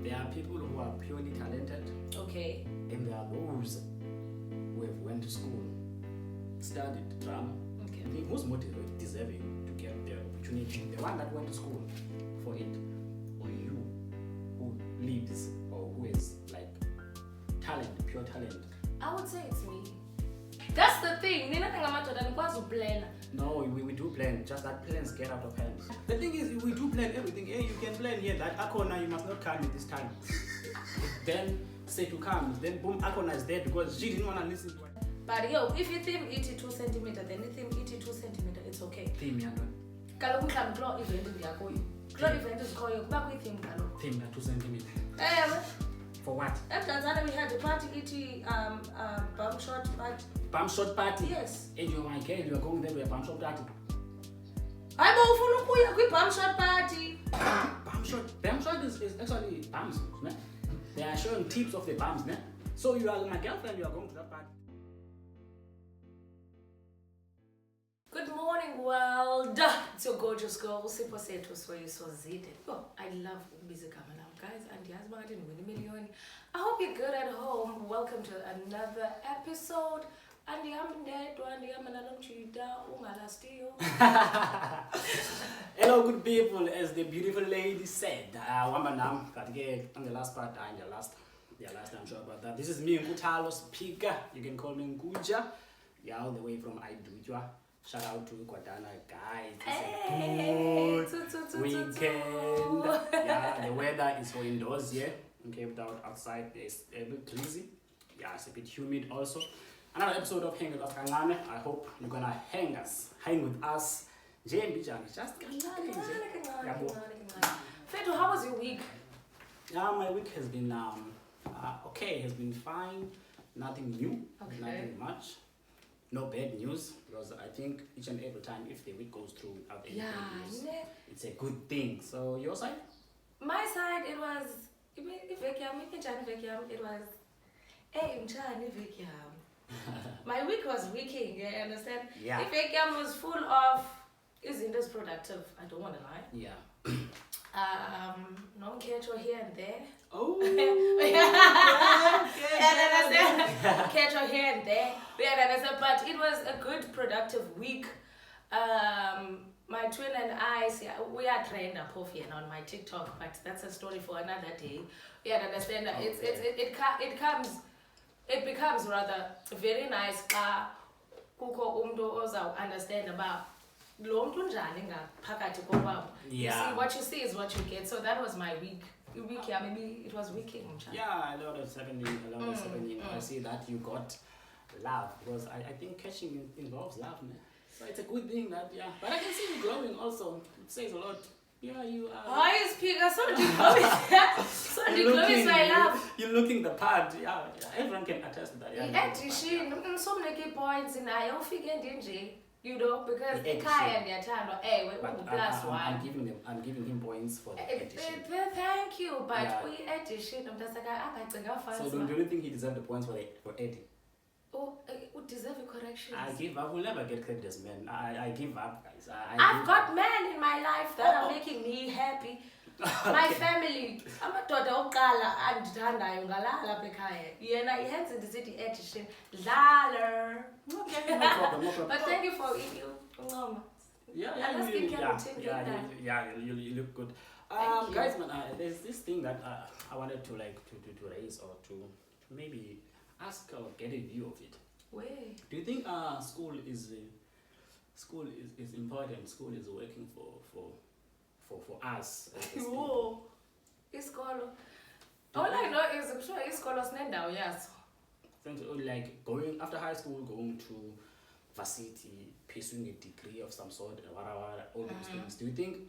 There are people who are purely talented. Okay. And there are those who have went to school, studied drama. Okay. The most motivated, deserving to get the opportunity, the one that went to school for it, or you who lives or who is like talent, pure talent. I would say it's me. That's the thing. No, we do plan, just that plans get out of hand. The thing is, we do plan everything. Hey, you can plan here that Akona, you must not come at this time. Then say to come, then boom, Akona is there because she didn't want to listen to it. But if you think 82 centimeter, then you think 82 centimeter, it's okay. Theme yanto. Kaloku mhlawumbi kuloo event ndiyakhoyo. Kuloo event ezikhoyo kuba kwi-theme kaloku. Theme na 2 centimeter. For what? EMdantsane we had a party ithi bum shot party. Bum shot party? Yes. And you're my girl, you're going there to a bum shot party. Hayi bo ufuna ukuya kwi-bum shot party. Bum shot is actually bums, ne? They are showing tips of the bums, ne? So you are my girlfriend, you are going to that party. Good morning, world. It's your gorgeous girl, Sipho Sethu Soyisozide. Oh, I love ubiza igama lam, guys. And yazi uba ngathi ndiwina imiliyoni. I hope you're good at home. Welcome to another episode. Andihamba ndedwa, ndihamba nalo mjida, ungalastiyo. Hello, good people. As the beautiful lady said, I'm the last part, I'm the last. I'm sure about that. This is me, Nkutalo Speaker. You can call me Nkuja. Yeah, all the way from Aidujwa. Shout out to Kwadana, guys. It's a good weekend. Yeah, the weather is for indoors here in Cape Town. Outside it's a bit breezy. Yeah, it's a bit humid also. Another episode of Hang with us Kangane. I hope you're gonna hang with us. Just Fetu, how was your week? Yeah, my week has been okay, has been fine. Nothing new, nothing much. No bad news, because I think each and every time if the week goes through without any bad news, it's a good thing. So your side? My side, it was my week was weeking, you understand? Yeah. If was full of is productive, I don't want to lie. Yeah. No catch here and there. Oh. Catch here and there. But it was a good, productive week. My twin and I, we are trained up here on my TikTok, but that's a story for another day. You understand that it becomes rather very nice. Kuko umdo oza understand about. Yeah. What you see is what you get. So that was my week. Yeah, maybe it was weekend. Yeah, a lot of 17. I see that you got love, because I think catching involves love, man. So it's a good thing that, yeah. But I can see you glowing also. It says a lot. Yeah, you are. Hi, speaker. So glowing my love. You're looking the part. Yeah, everyone can attest to that. Yeah, so many points in I don't figure you know, because Kaya and Yatano, plus one. I'm giving him points for the edition. Thank you, but we edition. So do you think he deserves the points for editing? Oh, would deserve a correction. I give up. We'll never get credit as men. I give up, guys. I've got men in my life that are making me happy. My family. Amadoda oqala andithandayo ngalala lapha ekhaya. Yena ihenze ndisithi edition dlala. Okay, no problem. But thank you for you. You look good. Guys, man, there's this thing that I wanted to raise or to maybe ask or get a view of it. Where? Do you think school is important? School is working for us. Whoa, iskolo. All I know is I'm sure iskolo's nendawo yes. Like going after high school, going to varsity, pursuing a degree of some sort, all those things. Do you think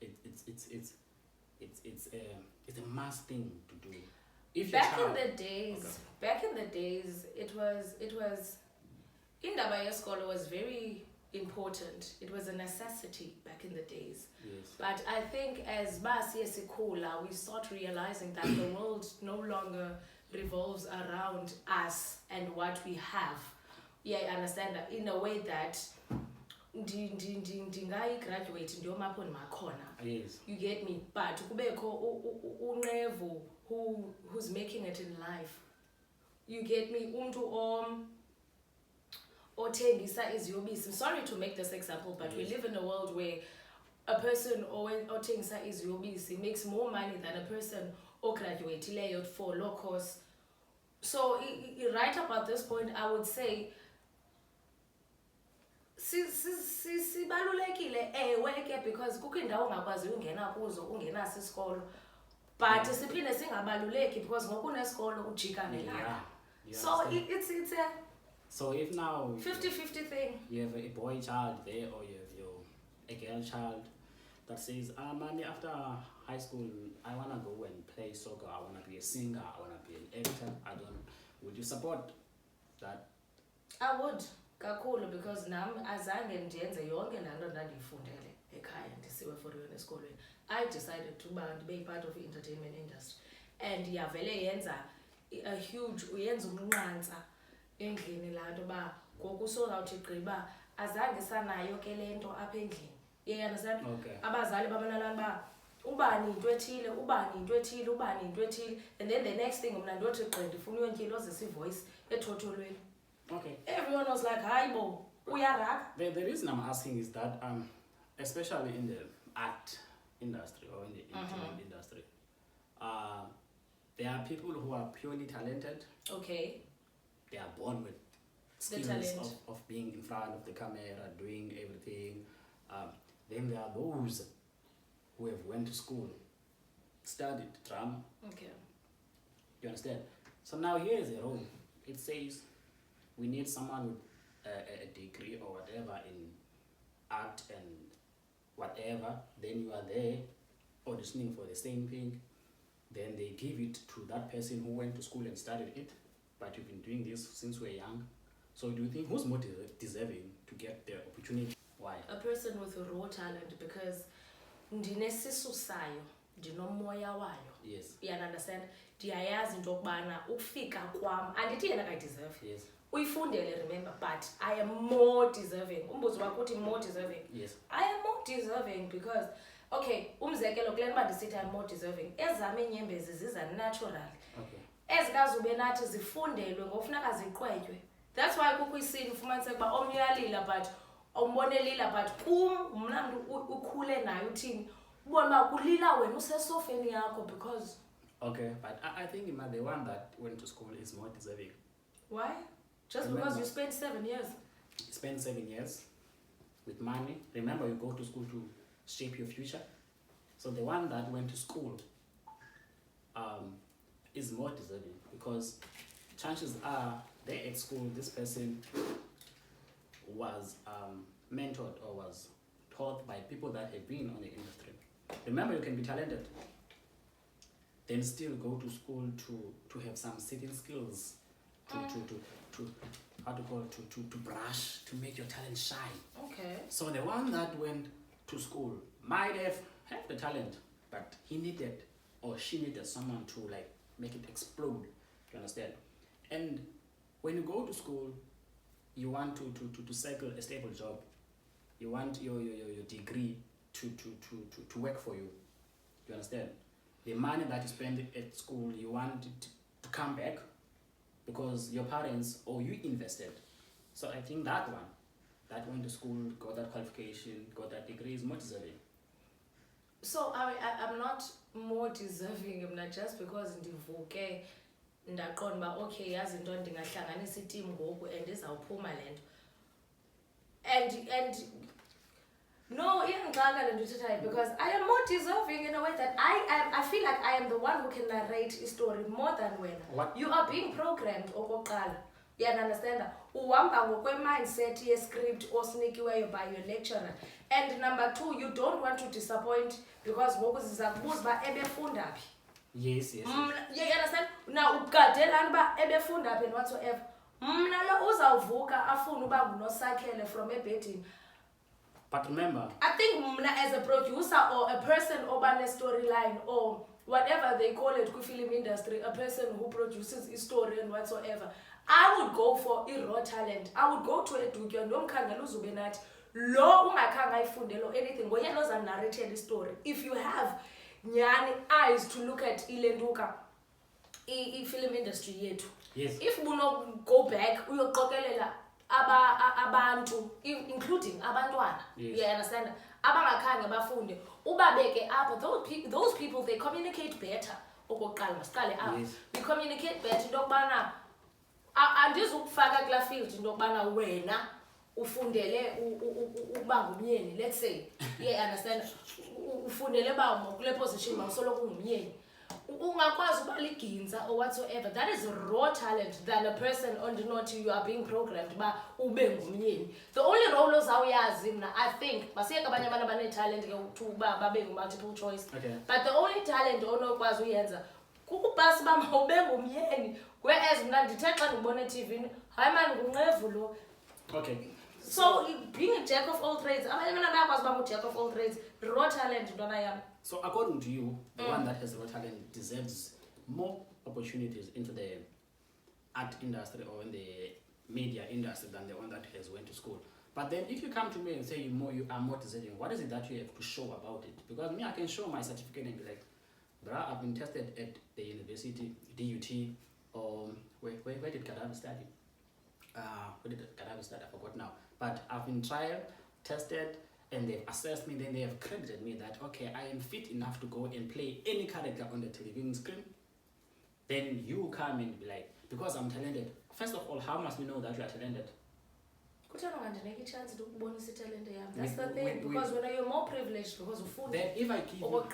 it's a must thing to do? If back in the days, it was indaba yesikolo was very important. It was a necessity back in the days. Yes. But I think as basiye sikhula, we start realizing that the world no longer revolves around us and what we have. Yeah, I understand that in a way that ndingayigraduate ndiyomapho ndimakhona. Yes. You get me? But kubekho unqevu who's making it in life. You get me? Othengisa iziyobisi. I'm sorry to make this example, but we live in a world where a person othengisa iziyobisi makes more money than a person graduate for low cost. So right about this point, I would say sibalulekile ewe ke because kukho indawo ongakwazi ungena kuzo ungenaso isikolo, but siphinde singabaluleki because ngokunesikolo ujika nelanga. So it's a so if now 50-50 thing. You have a boy child there, or you have a girl child that says, mommy, after high school, I want to go and play soccer, I want to be a singer, I want to be an actor, would you support that? I would kakhulu because nam azange ndiyenze yonke laa nto ndandiyifundele ekhaya ndisiwe for yona esikolweni. I decided to be part of the entertainment industry, and yavele yenza a huge, uyenza umnqantsa endlini laa nto uba ngoku sozawuthi gqiba azange sanayo ke le nto apha endlini. You understand? Okay. Abazali babanalana uba ubani into ethile, ubani into ethile, ubani into ethile, and then the next thing mna ndothi gqi ndifuna uyontyila ozisa ivoice ethotholweni. Okay. Everyone was like, hi bo, uyaraka. The reason I'm asking is that especially in the art industry or in the entertainment industry, there are people who are purely talented. Okay. They are born with skills of being in front of the camera, doing everything. Then there are those who have went to school, studied drama. Okay. You understand? So now here is a role. It says we need someone with a degree or whatever in art and whatever. Then you are there auditioning for the same thing. Then they give it to that person who went to school and studied it. But you've been doing this since we're young. So do you think who's more deserving to get the opportunity? Why? A person with a raw talent, because ndinesisu sayo, ndinomoya wayo. Yes. You understand? Ndiyayazi into yokubana ukufika kwam andithi yena kayideserve. Yes. Uyifundele, remember, but I am more deserving. Umbuzo wakho uthi more deserving. Yes. I am more deserving because okay, umzekelo kule nto ndisithi I'm more deserving. Ezam iinyembezi ziza naturally. Okay. Ezikazube nathi zifundelwe ngokufuneka ziqwetywe. That's why kukho isini ufumaniseka uba omnye uyalila but umbone lila but mna mntu ukhule naye uthini ubona uba kulila wena usesofeni yakho because okay, but I think the one that went to school is more deserving. Why? Just Remember, because you spent 7 years. You spend 7 years with money. Remember, you go to school to shape your future. So the one that went to school is more deserving because chances are they at school, this person was mentored or was taught by people that have been on the industry. Remember, you can be talented, then still go to school to have some certain skills to how to call it, to brush, to make your talent shine. Okay. So the one that went to school might have the talent, but he needed or she needed someone to like make it explode. You understand? And when you go to school, you want to cycle a stable job. You want your degree to work for you. You understand? The money that you spend at school, you want it to come back because your parents or you invested. So I think that one, that went to school, got that qualification, got that degree is more deserving. So I'm not more deserving, I'm not just because ndivuke ndaqonda uba okay yazi into ndingahlanganisa iteam ngoku and izawuphuma le nto. And no, iyangixaka le nto uthethayo because I am more deserving in a way that I feel like I am the one who can narrate a story more than wena. What? You are being programmed okokuqala. You understand? Uhamba ngokwe-mindset ye-script osinikiweyo by your lecturer. And number 2, you don't want to disappoint because ngoku ziza kubuza uba ebefunda phi. Yes. You understand? Now ugadelana uba ebefunda phi and whatsoever. Mna lo uzawuvuka afune uba ngunosakhele from ebhedini. But remember, I think mna as a producer or a person oba ne-storyline or whatever they call it kwi-film industry, a person who produces a story and whatsoever, I would go for a raw talent. I would go to Educure ndomkhangela uzube nathi lo ungakhange ayifunde lo anything ngoyena oza narrate story. If you have nyani eyes to look at ilentuka i-film industry yethu, yes, if buno go back uyoqokelela abantu including abantwana, yes, you understand, abangakhange bafunde ubabeke apha, those people they communicate better. Okokuqala masiqale apha, yes, we communicate better into yokubana andizukufaka kulaa field into yokubana wena ufundele ukuba ngumyeni, let's say, yeah, understand, ufundele uba kule position mawusoloko ungumyeni, ungakwazi uba liginza or whatsoever. That is raw talent than a person not you are being programmed uba ube ngumyeni. The only role ozawuyazi mna, I think basiyeke abanye abantu abanetalent ke uba babe multiple choice, okay, but the only talent onokwazi uyenza kukupasa uba mawube ngumyeni, whereas mna ndithe xa ndibona eTV hayi mani ngumnqevu lo. okay. So being a jack of all trades, abanye abantu bayakwazi uba ngu-jack of all trades, raw talent ntwana yam. So according to you, the one that has raw talent deserves more opportunities into the art industry or in the media industry than the one that has went to school. But then if you come to me and say you are more deserving, what is it that you have to show about it? Because me, I can show my certificate and be like, bruh, I've been tested at the university, DUT, or where did Gaddafi study? Where did Gaddafi study? I forgot now. But I've been trial, tested, and they've assessed me, then they have credited me that, okay, I am fit enough to go and play any character on the television screen. Then you come and be like, because I'm talented. First of all, how must we know that you are talented? Chance to bonus talent. That's the thing, because when you're more privileged, because of food. Then if I give you...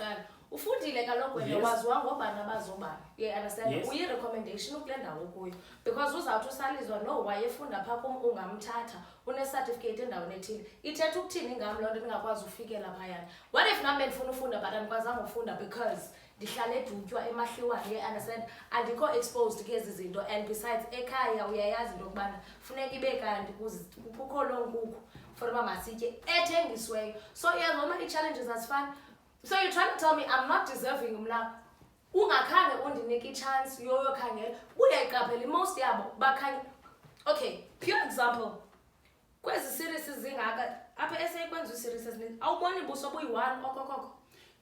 ufundile kaloku wena waziwa ngobani abazobani, you understand, yes, uyi-recommendation ukule ndawo kuyo, because uzawuthi usalizwa no wayefunda phaa kum ungamthatha une-certificate endaweni ethile, ithetha ukuthini ngam loo nto ndingakwazi ufikela phayana. What if nam bendifuna ufunda but andikwazanga ufunda because ndihlala edutywa emahliwane, you understand, andikho exposed kezi zinto, and besides ekhaya uyayazi into yokubana funeka ibe kanti kukho loo nkukhu for uba masitye ethengisweyo. So uyazibona ii-challenges azifani. So you're trying to tell me I'm not deserving mla ungakhange undinike i-chance yoyokhangela uyayiqaphela most yabo bakhanye. Okay, pure example, kwezi series zingaka apha eseyikwenza i-series ezininzi awuboni buso buyi-1 okokoko.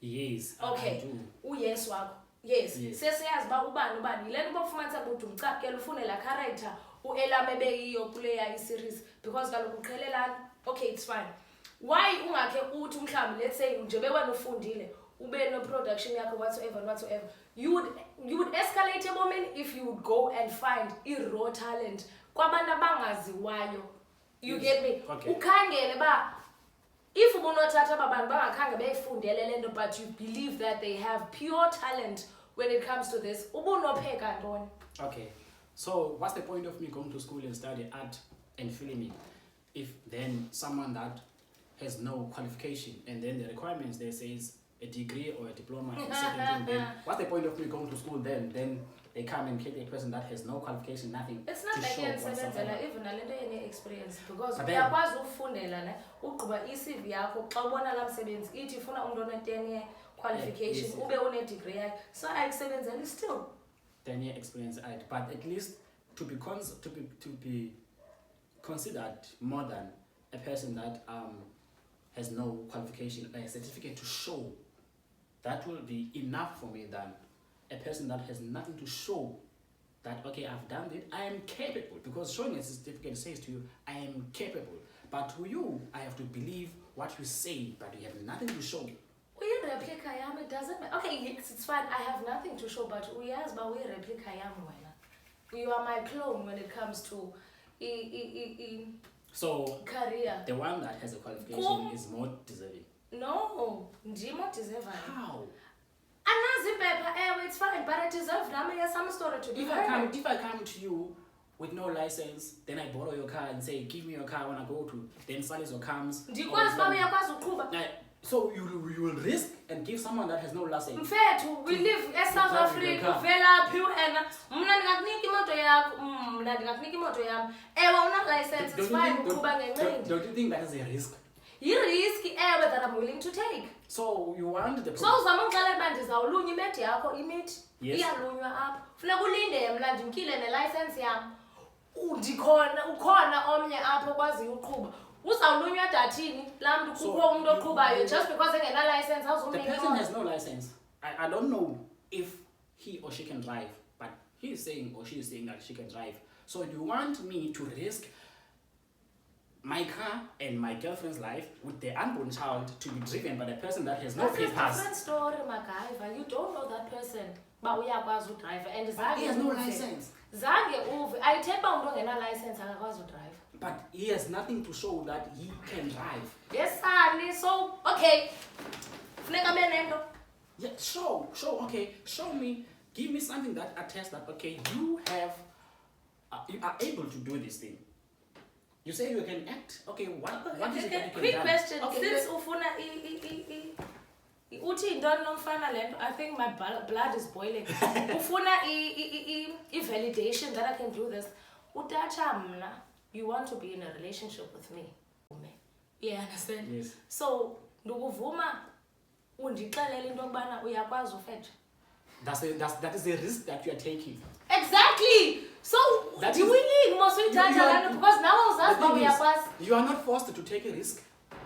Yes, okay, I do. Uyes wakho, yes, yes, sesiyazi uba ubani yile nto uba ufumanisa kude umcapukela ufune laa character uelame beyiyo kuleya i-series because kaloku uqhelelana. Okay, it's fine. Why ungakhe uthi mhlawumbi let's say nje bewena ufundile ube no production yakho whatsoever, you would escalate ebomini if you would go and find i-raw talent kwabantu abangaziwayo, you yes, get me, okay, ukhangele ba if ubunothatha abantu bangakhange beyifundele le nto but you believe that they have pure talent when it comes to this, ubunopheka ntoni? okay. So what's the point of me going to school and study art and filming if then someone that has no qualification and then the requirements there says a degree or a diploma in certain thing, then what's the point of me going to school then they come and get a person that has no qualification, nothing. It's not to like show yensebenzela whatsoever. even nale nto yene experience, because But then- uyakwazi ufundela ne ugqiba i-CV yakho xa ubona laa msebenzi ithi ifuna umntu one-10 year qualification, yes, ube une-degree yakhe, so ayikusebenzeli still. 10-year experience, but at least to be considered more than a person that has no qualification, a certificate to show, that will be enough for me than a person that has nothing to show that, okay, I've done it, I am capable, because showing a certificate says to you, I am capable. But to you, I have to believe what you say, but you have nothing to show. Uyi-replica yam, it doesn't matter. Okay, yes, it's fine, I have nothing to show, but uyazi uba uyi-replica yam wena. You are my clone when it comes to So career. the one that has a qualification Cool. is more deserving. No, ndimo deserve. How? Anazi paper, it's fine, but I deserve nami has some story to be heard. If I come to you with no license, then I borrow your car and say, give me your car when I go to, then Saliso comes. Ndikwazi uba uyakwazi uqhuba. So you will risk and give someone that has no license. Mfethu, we live eSouth Africa, velaphi wena. Mna ndingakunika imoto yakho, mna ndingakunika imoto yam. Ewe una license, it's fine uqhuba ngenqindi. Don't you think that is a risk? Yi-risk ewe that I'm willing to take. So you want the So uzama ungixelela uba ndizawulunya imedi yakho, imithi Yes. iyalunywa apha. Funeka ulinde mna ndimkile nelicense yam. Ukhona omnye apho okwaziyo uqhuba. Uzawulunywa dathini laa mntu kukho umntu oqhubayo just because engena-license The awuzumeka person has no license. I don't know if he or she can drive, but he is saying or she is saying that she can drive. So do you want me to risk my car and my girlfriend's life with the unborn child to be driven by the person that has no That's a papers? different story, MacGyver. You don't know that person. But uyakwazi udrive and He has no zange license. zange uve ayithetha uba umntu ongena-license akakwazi udrive. But he has nothing to show that he can drive. Yes, honey. So, okay. Funeka abe nento. Yeah, show, okay, show me, give me something that attests that, okay, you are able to do this thing. You say you can act, okay, what is it that you can Quick do? question. Okay, Since ufuna uthi yintoni nomfana le nto? I think my blood is boiling. Ufuna i-validation that I can do this. Utacha mna, you want to be in a relationship with me. Yeah, understand? Yes. So, ndukuvuma undixelele into yokubana uyakwazi ufetsha. That is the risk that you are taking. Exactly. So, That do is- we need more sweet You are- data because now The uzazi uba thing is, uyakwazi. you are not forced to take a risk.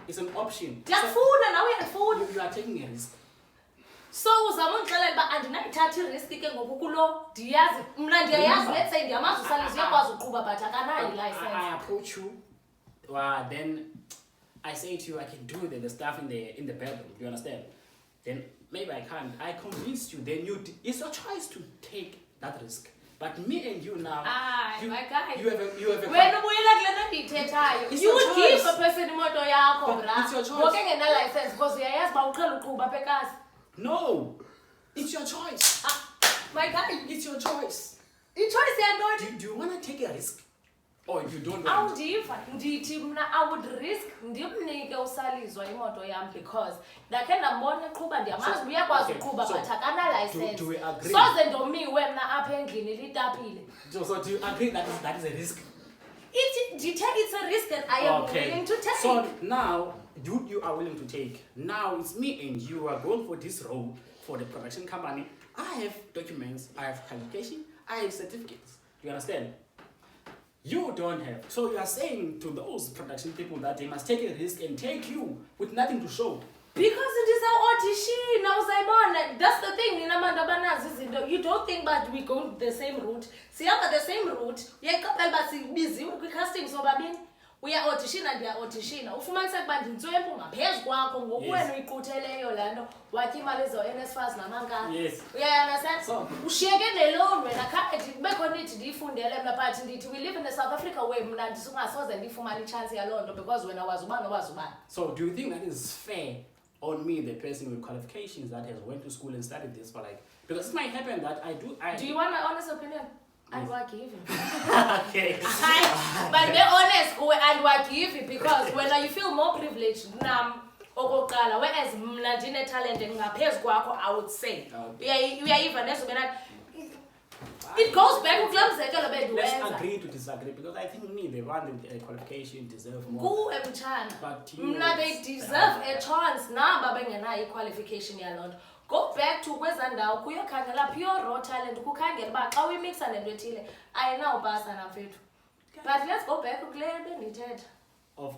It's an option. Ndiyakufuna nawe uyandifuna. You are taking a risk. So uzama undixelela uba andinayithatha iriski ke ngoku kulo ndiyazi mna ndiyayazi let's say ndiyamazi usalisa uyakwazi uqhuba but akanayo I ilicense. approach you, then I say to you, I can do the stuff in the bedroom. Do you understand? Then maybe I can't. I convinced you. Then it's your choice to take that risk. But me and you now, Ayi, my guy. you have a Wena ubuyela kule nto ndiyithethayo. It's You your would give choice. a person imoto yakho But bra. it's your choice. Ngoku engena-license because uyayazi uba uqhela uqhuba apha ekasi. No, it's your choice. My guy, It's your choice. i-choice yantoni? Do you want to take a risk, or you don't want? Awundiva ndithi mna I would risk ndimnike usalizwa imoto yam because ndakhe ndambona eqhuba ndiyamazi So, uyakwazi okay, uqhuba so, but akana-license. do we agree? Soze ndomiwe mna apha endlini litapile. So do you agree that is a risk? It's a risk that I am willing to take. So now you are willing to take. Now it's me and you are going for this role for the production company. I have documents, I have qualification, I have certificates. You understand? You don't have. So you are saying to those production people that they must take a risk and take you with nothing to show. Because it is our audition, uzayibona. That's the thing, nina bantu abanazi izinto. You don't think that we go the same route. Sihamba the same route. Uyayiqaphela uba sibiziwe kwi-casting sobabini. Uya-auditiona ndiya-auditiona. Ufumaniseka uba ndintswempu ngaphezu kwakho ngoku Yes. wena uyiqutheleyo laa nto. Watya imali zo-NSFAS namankani. Yes. Uyayiunderstand? So- Ushiyeke nelone wena khange kubekho nithi ndiyifundele mna but ndithi we live in the South Africa way mna ndisungasoze ndiyifumane itshansi yaloo nto because wena wazi ubani owazi ubani. So do you think that is fair on me, the person with qualifications that has went to school and studied this for like, because it might happen that Do you want my honest opinion? And what give you? Okay. But be honest, and what give you because when you feel more privileged, nam okokuqala, whereas mna ndine talent ngaphezu kwakho, I would say. Okay. Uyayiva nezo it goes back to klamzekelo Let's bendiwenza. agree to disagree because I think me, the one with qualification deserve more. Kuwe mtshana. But you- Mna they deserve a chance naba bengenayo i-qualification yaloo nto. Go back to kwezaa ndawo kuyokhangela pure raw talent kukhangela uba xa uyimixa nento ethile ayinawupasa namfethu. But let's go back kule bendithetha. Of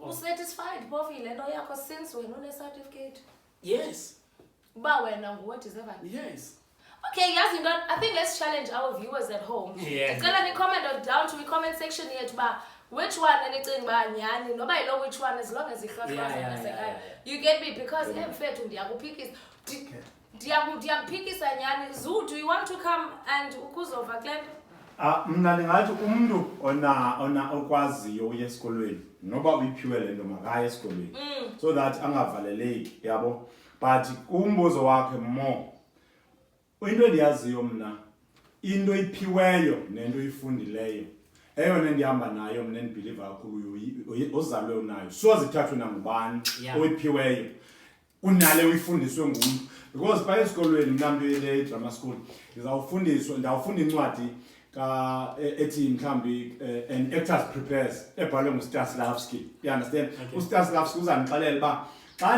Usatisfied phofu yile nto yakho since wena une-certificate. yes, Uba wena nguwe deservayo. yes. Okay, yazi into, I think let's challenge our viewers at home. Yeah. Ndicela ni-comment down to the comment section yethu uba which one enicinga uba nyhani noba yilo which one as long as Yeah. You get me because mfethu ndiyakuphikisa ndiyakuphikisa nyhani. Zoo, do you want to come and ukuzova kule nto? Mna ndingathi umntu ona okwaziyo uye esikolweni noba uyiphiwe le nto makaye esikolweni so that angavaleleki yabo but umbuzo wakhe more into endiyaziyo mna into iphiweyo nento ifundileyo eyona ndihamba nayo mna endibhiliva kakhulu ozalwe unayo soze ithathwe nangubani Yeah. oyiphiweyo kunale uyifundiswe ngumntu because phaa esikolweni mna mntu le drama school ndawufunda incwadi ethi mhlawumbi an actors prepares ebhalwe nguStanislavski. You understand? uStanislavski uzandixelela uba xa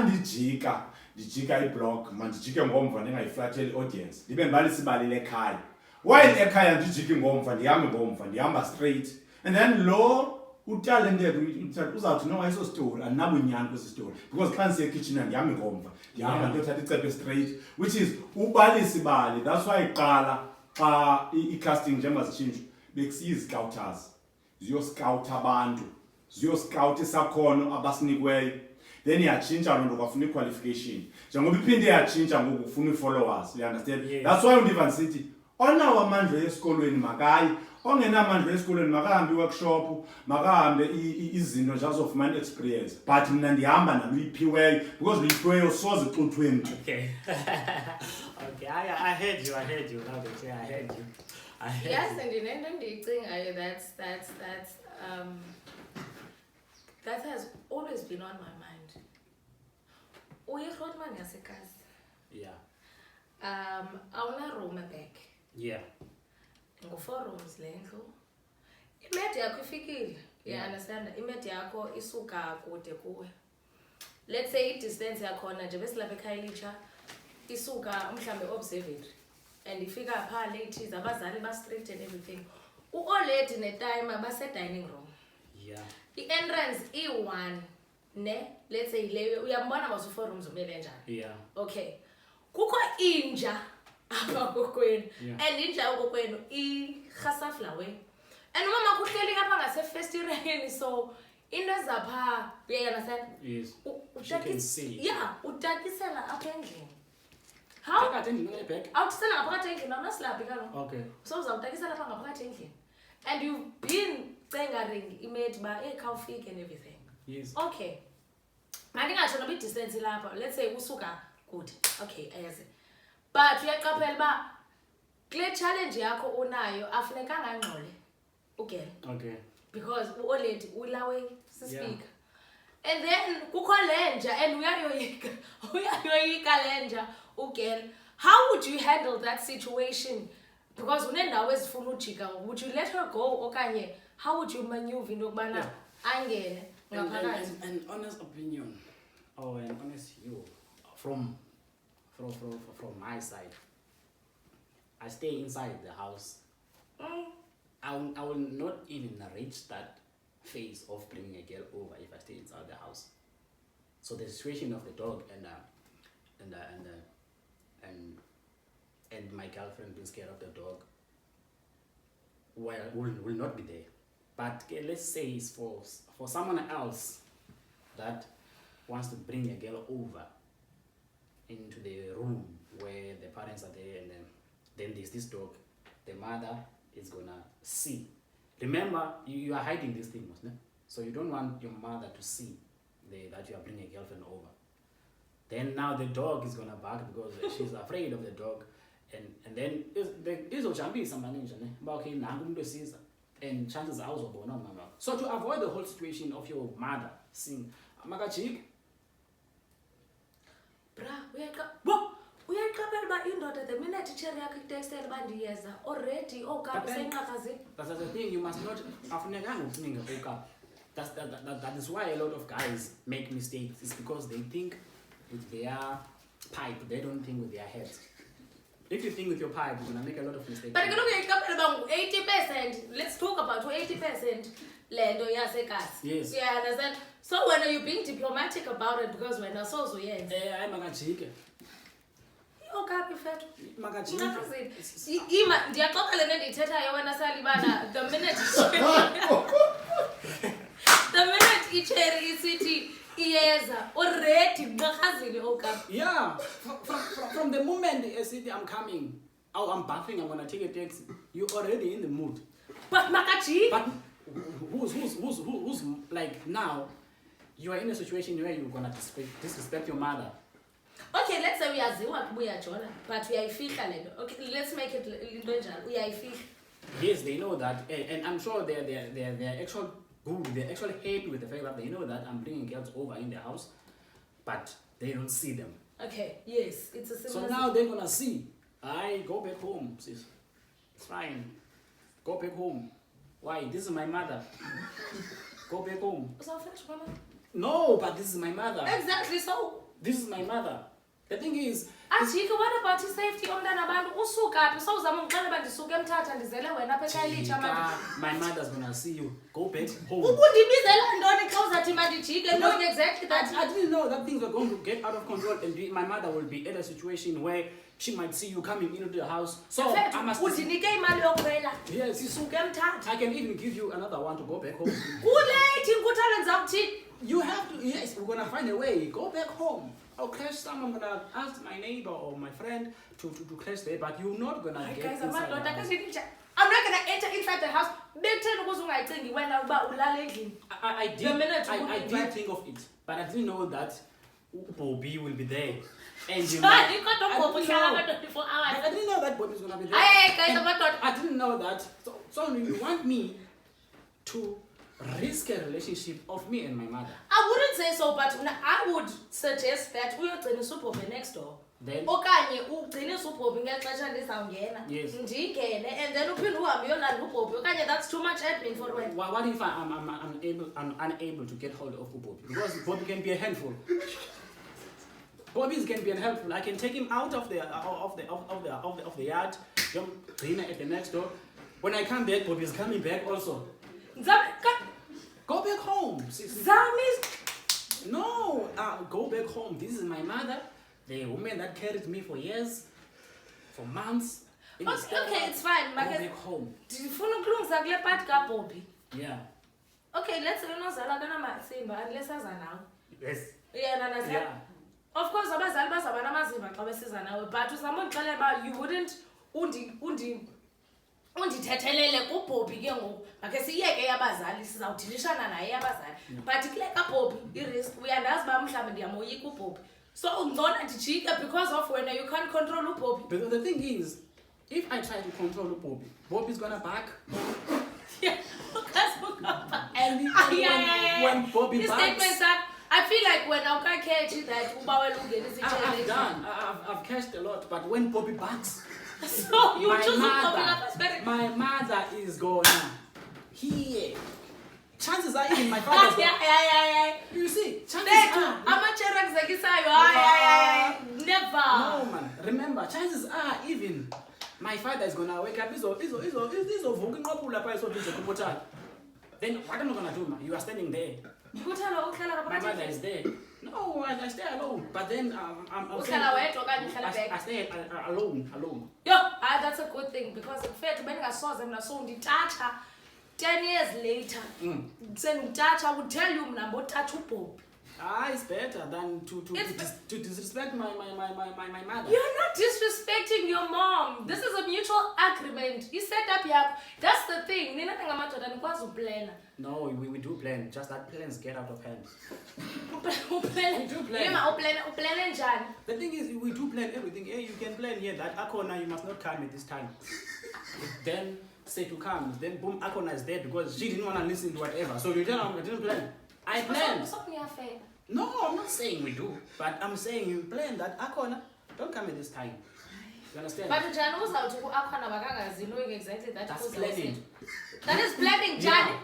ndijika iblock mandijike ngomva ndingayiflatheli audience ndibe ndibalisa ibali lekhaya while ekhaya ndijike ngomva ndihambe ngomva ndihamba straight and then lo utalented uzawuthi no ayiso story andinabo inyani kwesi story because xa ndisiye ekitchen ndihamba ngomva ndihamba ndiyothatha icephe straight which is ubalisi bali that's why iqala xa i-casting njengoba zitshintshwa bekusiya iziscouters ziyoscouta abantu ziyoscouta isakhono abasinikweyo then iyatshintsha loo nto kwafuna i-qualification njengoba iphinde iyatshintsha ngoku ufuna ii-followers you understand that's why undiva ndisithi onawo amandla esikolweni makayi ongenamandla esikolweni makahambe i-workshop makahambe izinto nje azofumana experience but mna ndihamba nalo uyiphiweyo because luyiphiweyo soze xuthweni nje. Okay. Okay, I heard you loud and clear. I heard you. Yes, and in ending that has always been on my mind. Uyirhotman yasekazi. Yeah. Awuna room back. Yeah. Ngo-4 rooms le ndlu. Imed yakho ifikile. You understand? Imed yakho isuka kude kuwe. Let's say i-distance yakhona nje besilapha eKhayelitsha isuka mhlambe observatory and ifika pha late abazali ba strict and everything. U-already netime base-dining room. Yeah. I-entrance i-1 ne let's say leyo uyambona basu-4 rooms umele njani. Yeah. Okay. Kukho inja apha kokwenu and inja kokwenu i-Khasaflawe and umama kuhleli apha ngasefestireni so into ezapha uyayiunderstand. Yes. She can see. Yeah, utakisela apha endlini. How? Awutisela ngaphakathi endlini awunasilaphi kaloku. Okay. So uzawutakisela apha ngaphakathi endlini and you've been cengaring imate ba ekhawufike and everything. Yes. Okay. Mandingatsho noba i-distance lapha let's say usuka kude. Okay, ayazi. But uyaqaphela ba kule challenge yakho unayo afunekanga ngqole ugel. Okay. Because already ulawe sispeaker. And then kukho lenja and uyayoyika lenja ugel. How would you handle that situation? Because unendawo ezifuna ujika, would you let her go okanye how would you maneuver into yokubana angene ngaphakathi? An honest opinion or an honest view from my side, I stay inside the house. I will not even reach that phase of bringing a girl over if I stay inside the house. So the situation of the dog and my girlfriend being scared of the dog, well, will not be there. But let's say it's for someone else that wants to bring a girl over into the room where the parents are there, and then there's this dog. The mother is gonna see. Remember, you are hiding these things, no? So you don't want your mother to see that you are bringing a girlfriend over. Then now the dog is gonna bark because she's afraid of the dog, and then izojambisa maninja ne ba okay nangu umuntu esiza and chances are uzobona mama. So to avoid the whole situation of your mother seeing makajik Bra, uyaqaphela uba indoda the minute itshere yakho iteksele uba ndiyeza already okapi senqakazini. That's the thing, you must not afunekanga ukuninga okapi. That is why a lot of guys make mistakes. It's because they think with their pipe, they don't think with their heads. If you think with your pipe, you're gonna make a lot of mistakes. But uyaqaphela uba 80%, let's talk about 80% lento yasekasi. Yes. You understand? So when are you being diplomatic about it because when asozo yenza? Hayi makajike. Okapi fethu. Makajike. Ima ndiyaxoxa lento endiyithethayo wena salibana the minute icherry isithi iyeza already nqakazile okapi. Yeah, from the moment I'm coming, I'm bathing, I'm gonna take a taxi. You're already in the mood. But makajike. But who's like now? You are in a situation where you're gonna disrespect your mother. Okay, let's say uyaziwa uyajona, but uyayifihla lento. Okay, let's make it into njalo. Uyayifihla. Yes, they know that, and I'm sure they're actually good. They're actually happy with the fact that they know that I'm bringing girls over in their house, but they don't see them. Okay, yes, it's a similar. So now they're gonna see. I go back home, sis. It's fine. Go back home. Why? This is my mother. Go back home. So finish, mama. No, but this is my mother. Exactly so. This is my mother. The thing is, Ajike, what about i-safety yomntana abantu? Usuka phi? Sowuzama ungixelela uba ndisuka eMthatha ndizele wena apha eKhayelitsha manje. my mother's gonna see you. Go back home. Ubundibizela ntoni xa uzathi mandijike, knowing exactly that. I didn't know that things were going to get out of control and my mother will be in a situation where she might see you coming into the house. So I must. Undinike imali yokukhwela. Yes. Sisuka eMthatha. I can even give you another one to go back home. Kulate inkuthalo ndizawuthini? You have to. Yes, we're gonna find a way. Go back home. I'll crash some. I'm gonna ask my neighbor or my friend to crash there, but you're not gonna get Guys, inside. I'm not gonna enter inside the house. Bekutheni ukuze ungayicingi wena uba ulala endlini. I did think of it, but I didn't know that Bobby will be there. And you I I didn't know that Bobby's gonna be there. Hey, guys, And I'm not. I didn't know that. So you want me to risk a relationship of me and my mother? I wouldn't say so, but I would suggest that uyogcina uSuBhobhi next door. Then Okanye ugcine uSuBhobhi ngexesha ndizawungena. Yes. Ndingene and then uphinde uhambe uyolanda uBhobhi. Okanye that's too much admin for wena. what if I'm unable to get hold of Bobby? Because Bobby can be a handful. Bobby can be helpful. I can take him out of the yard. Dinner at the next door. When I come back, Bobby is coming back also. Go back home. No, go back home. This is my mother, the woman that carried me for years, for months. Okay, it's fine. Go back home. Ndifuna ukulungisa kule part kaBhobhi. Yeah. Okay, let's say unozala kanamasimba unless aza nawe. Yes. Yeah. Of course, abazali bazaba namazimba xa besiza nawe, but uzama undixelela uba you wouldn't undithethelele kuBhobhi ke ngoku. Makhe siyeke yabazali sizawudilishana naye yabazali. But kule kaBhobhi i-risk uyandazi uba mhlawumbi ndiyamoyika uBhobhi. So ungcono ndijike because of when you can't control uBhobhi. But the thing is, if I try to control Bobby, Bobby's gonna back. Yeah. And when Bobby backs, I feel like when I catch that I've cashed a lot, but when Bobby backs, so you choose my mother is gonna hear. Chances are even my father's yeah. You see, chances are never. No man, remember, chances are even my father is gonna wake up. Then what am I gonna do, man? You are standing there. My mother is there. No, I stay alone. But then I stay alone. Yo, that's a good thing because in fact, when I saw them, I saw the toucher 10 years later. Saying touch, I would tell you, I'm touch upo. It's better than to disrespect my mother. You're not disrespecting your mom. This is a mutual agreement. You set up your. That's the thing. No, we do plan. Just that plans get out of hand. We do plan. The thing is, we do plan everything. Hey, you can plan here that Akona, you must not come at this time. Then say to come. Then boom, Akona is there because she didn't want to listen to whatever. So you tell her I didn't plan. I planned. No, I'm not saying we do, but I'm saying you plan that Akona don't come at this time. You understand? But Jan was out to Akona Bagagas, knowing exactly that. That's planning. That is planning, Jan. Yeah.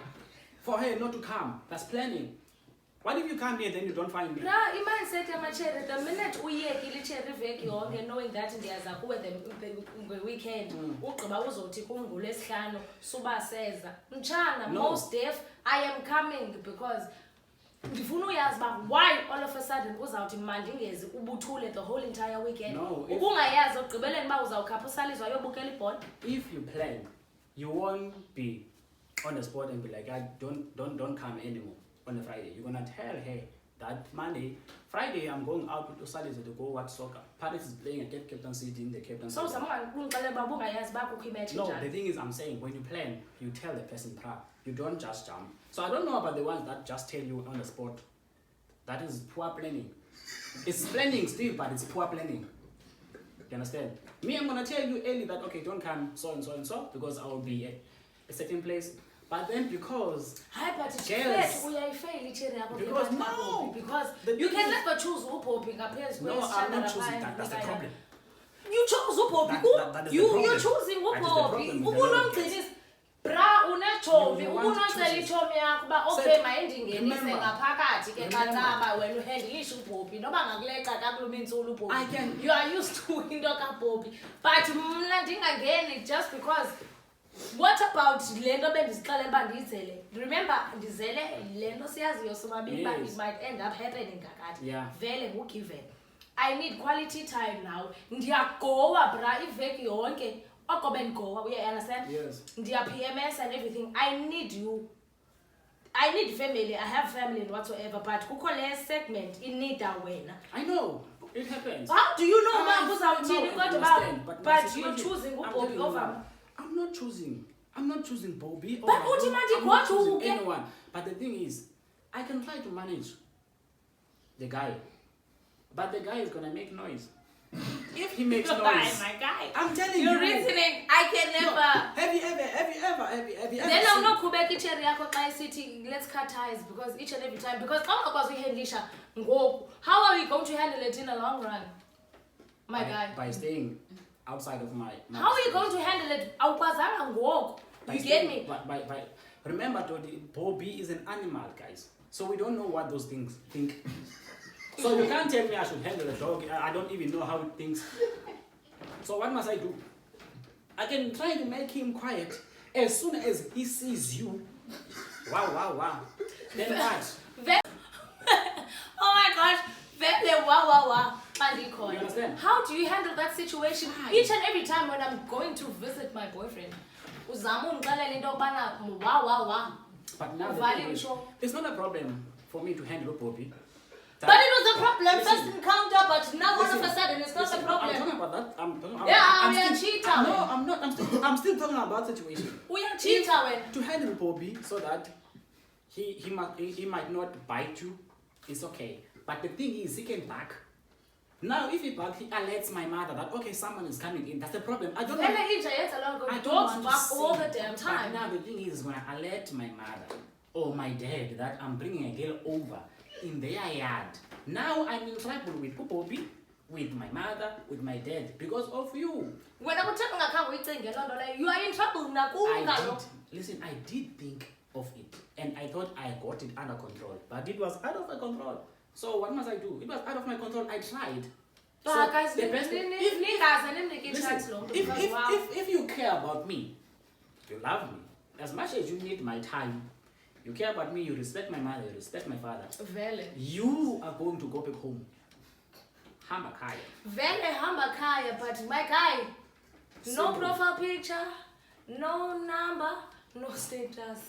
For her not to come. That's planning. What if you come here then you don't find me? No, imagine set a cherry the minute we hear knowing that there's a who the weekend. Suba says, Mchana, most deaf, I am coming because ndifuna uyazi ba why all of a sudden uzawuthi manje ingezi ubuthule the whole entire weekend. No, ubungayazi ogqibeleni ba uzawukhapha usalizwa yobukela ibhola. If you plan, you won't be on the spot and be like, don't come anymore on a Friday. You're gonna tell her that Monday, Friday I'm going out with Usalizwa to go watch soccer. Paris is playing at Cape Town City in the Cape Town City. So No, the thing is I'm saying when you plan, you tell the person prior. You don't just jump. So I don't know about the ones that just tell you on the spot. That is poor planning. It's planning still, but it's poor planning. You understand? Me, I'm gonna tell you early that okay, don't come so and so and so because I will be at a certain place. But then because you can never choose Upopi. No, I'm not choosing that. That's the problem. You chose Upopi. You're choosing Upopi. Bra unechomi You want to ukunocela choose it. ichomi yakho ba okay Set- mayindingenise remember- ngaphakathi ke remember- kancaba wena uhandlisha uBobby noba ngakuleqa kakuluma insulu uBobby. I can- You are used to into kaBobby. But mna ndingangeni just because what about le nto bendizixelela uba ndiyizele? Remember ndizele le nto siyaziyo sobabili uba Yes. it might end up happening kakade. Yeah. Vele ngu-given. I need quality time now. Ndiyagowa bra iveki yonke. Oko bendigowa, you understand? Yes. Ndiya PMS and everything. I need you. I need family. I have family and whatsoever. But kukho le segment inida wena. I know. It happens. How do you know I uba kuzawuthini know, I kodwa understand, uba my but you're situation- choosing I'm uBobby telling you over now, me? I'm not choosing. I'm not choosing Bobby. But uthi manje I'm not godu choosing ke- anyone. But the thing is, I can try to manage the guy. But the guy is gonna make noise. If he makes noise, my guy. I'm telling You're you. reasoning. I can No, never. have you ever Then seen- awunoqhubeka icherry yakho xa isithi let's cut ties because each and every time because xa ungakwazi uyihandlisha ngoku how are we going to handle it in the long run my guy by staying outside of my how are you going to handle it awukwazanga ngoku by you get staying- me by remember Todi, Bobby is an animal, guys, so we don't know what those things think. So you can't tell me I should handle a dog. I don't even know how it thinks. So what must I do? I can try to make him quiet. As soon as he sees you, wow. Then what? oh my gosh vele wow xa You ndikhona understand? how do you handle that situation Hi. each and every time when I'm going to visit my boyfriend uzama undixelela into yokubana wow But now the Uvale thing is, utsho. it's not a problem for me to handle Bobby. but it was a problem Listen. first encounter but now all of a Listen, sudden it's not listen, a I'm problem talking about that. Yeah, I'm we are still- cheater. No, I'm not. I'm still talking about situation. uyatshitha wena To handle Bobby so that he might not bite you, it's okay. But the thing is, he can bark. Now, if he barks, he alerts my mother that okay, someone is coming in. That's the problem. I don't. vele inja yenza loo nto I don't dogs want to bark see- all the damn But time now the thing is, it's gonna alert my mother or my dad that I'm bringing a girl over in their yard. Now I'm in trouble with Bobby, with my mother, with my dad because of you. wena kuthiwa ungakhange uyicinge loo nto leyo you are in trouble nakum I kaloku did. Listen, I did think of it, and I thought I got it under control, but it was out of my control. So what must I do? It was out of my control. I tried. So guys the best. ningaze nimnike Listen, i-chance lo mntu because wow if you care about me, you love me as much as you need my time. You care about me. You respect my mother. You respect my father. vele You are going to go back home. Hamba kaya. vele hamba khaya but my guy no Simple. profile picture no number no status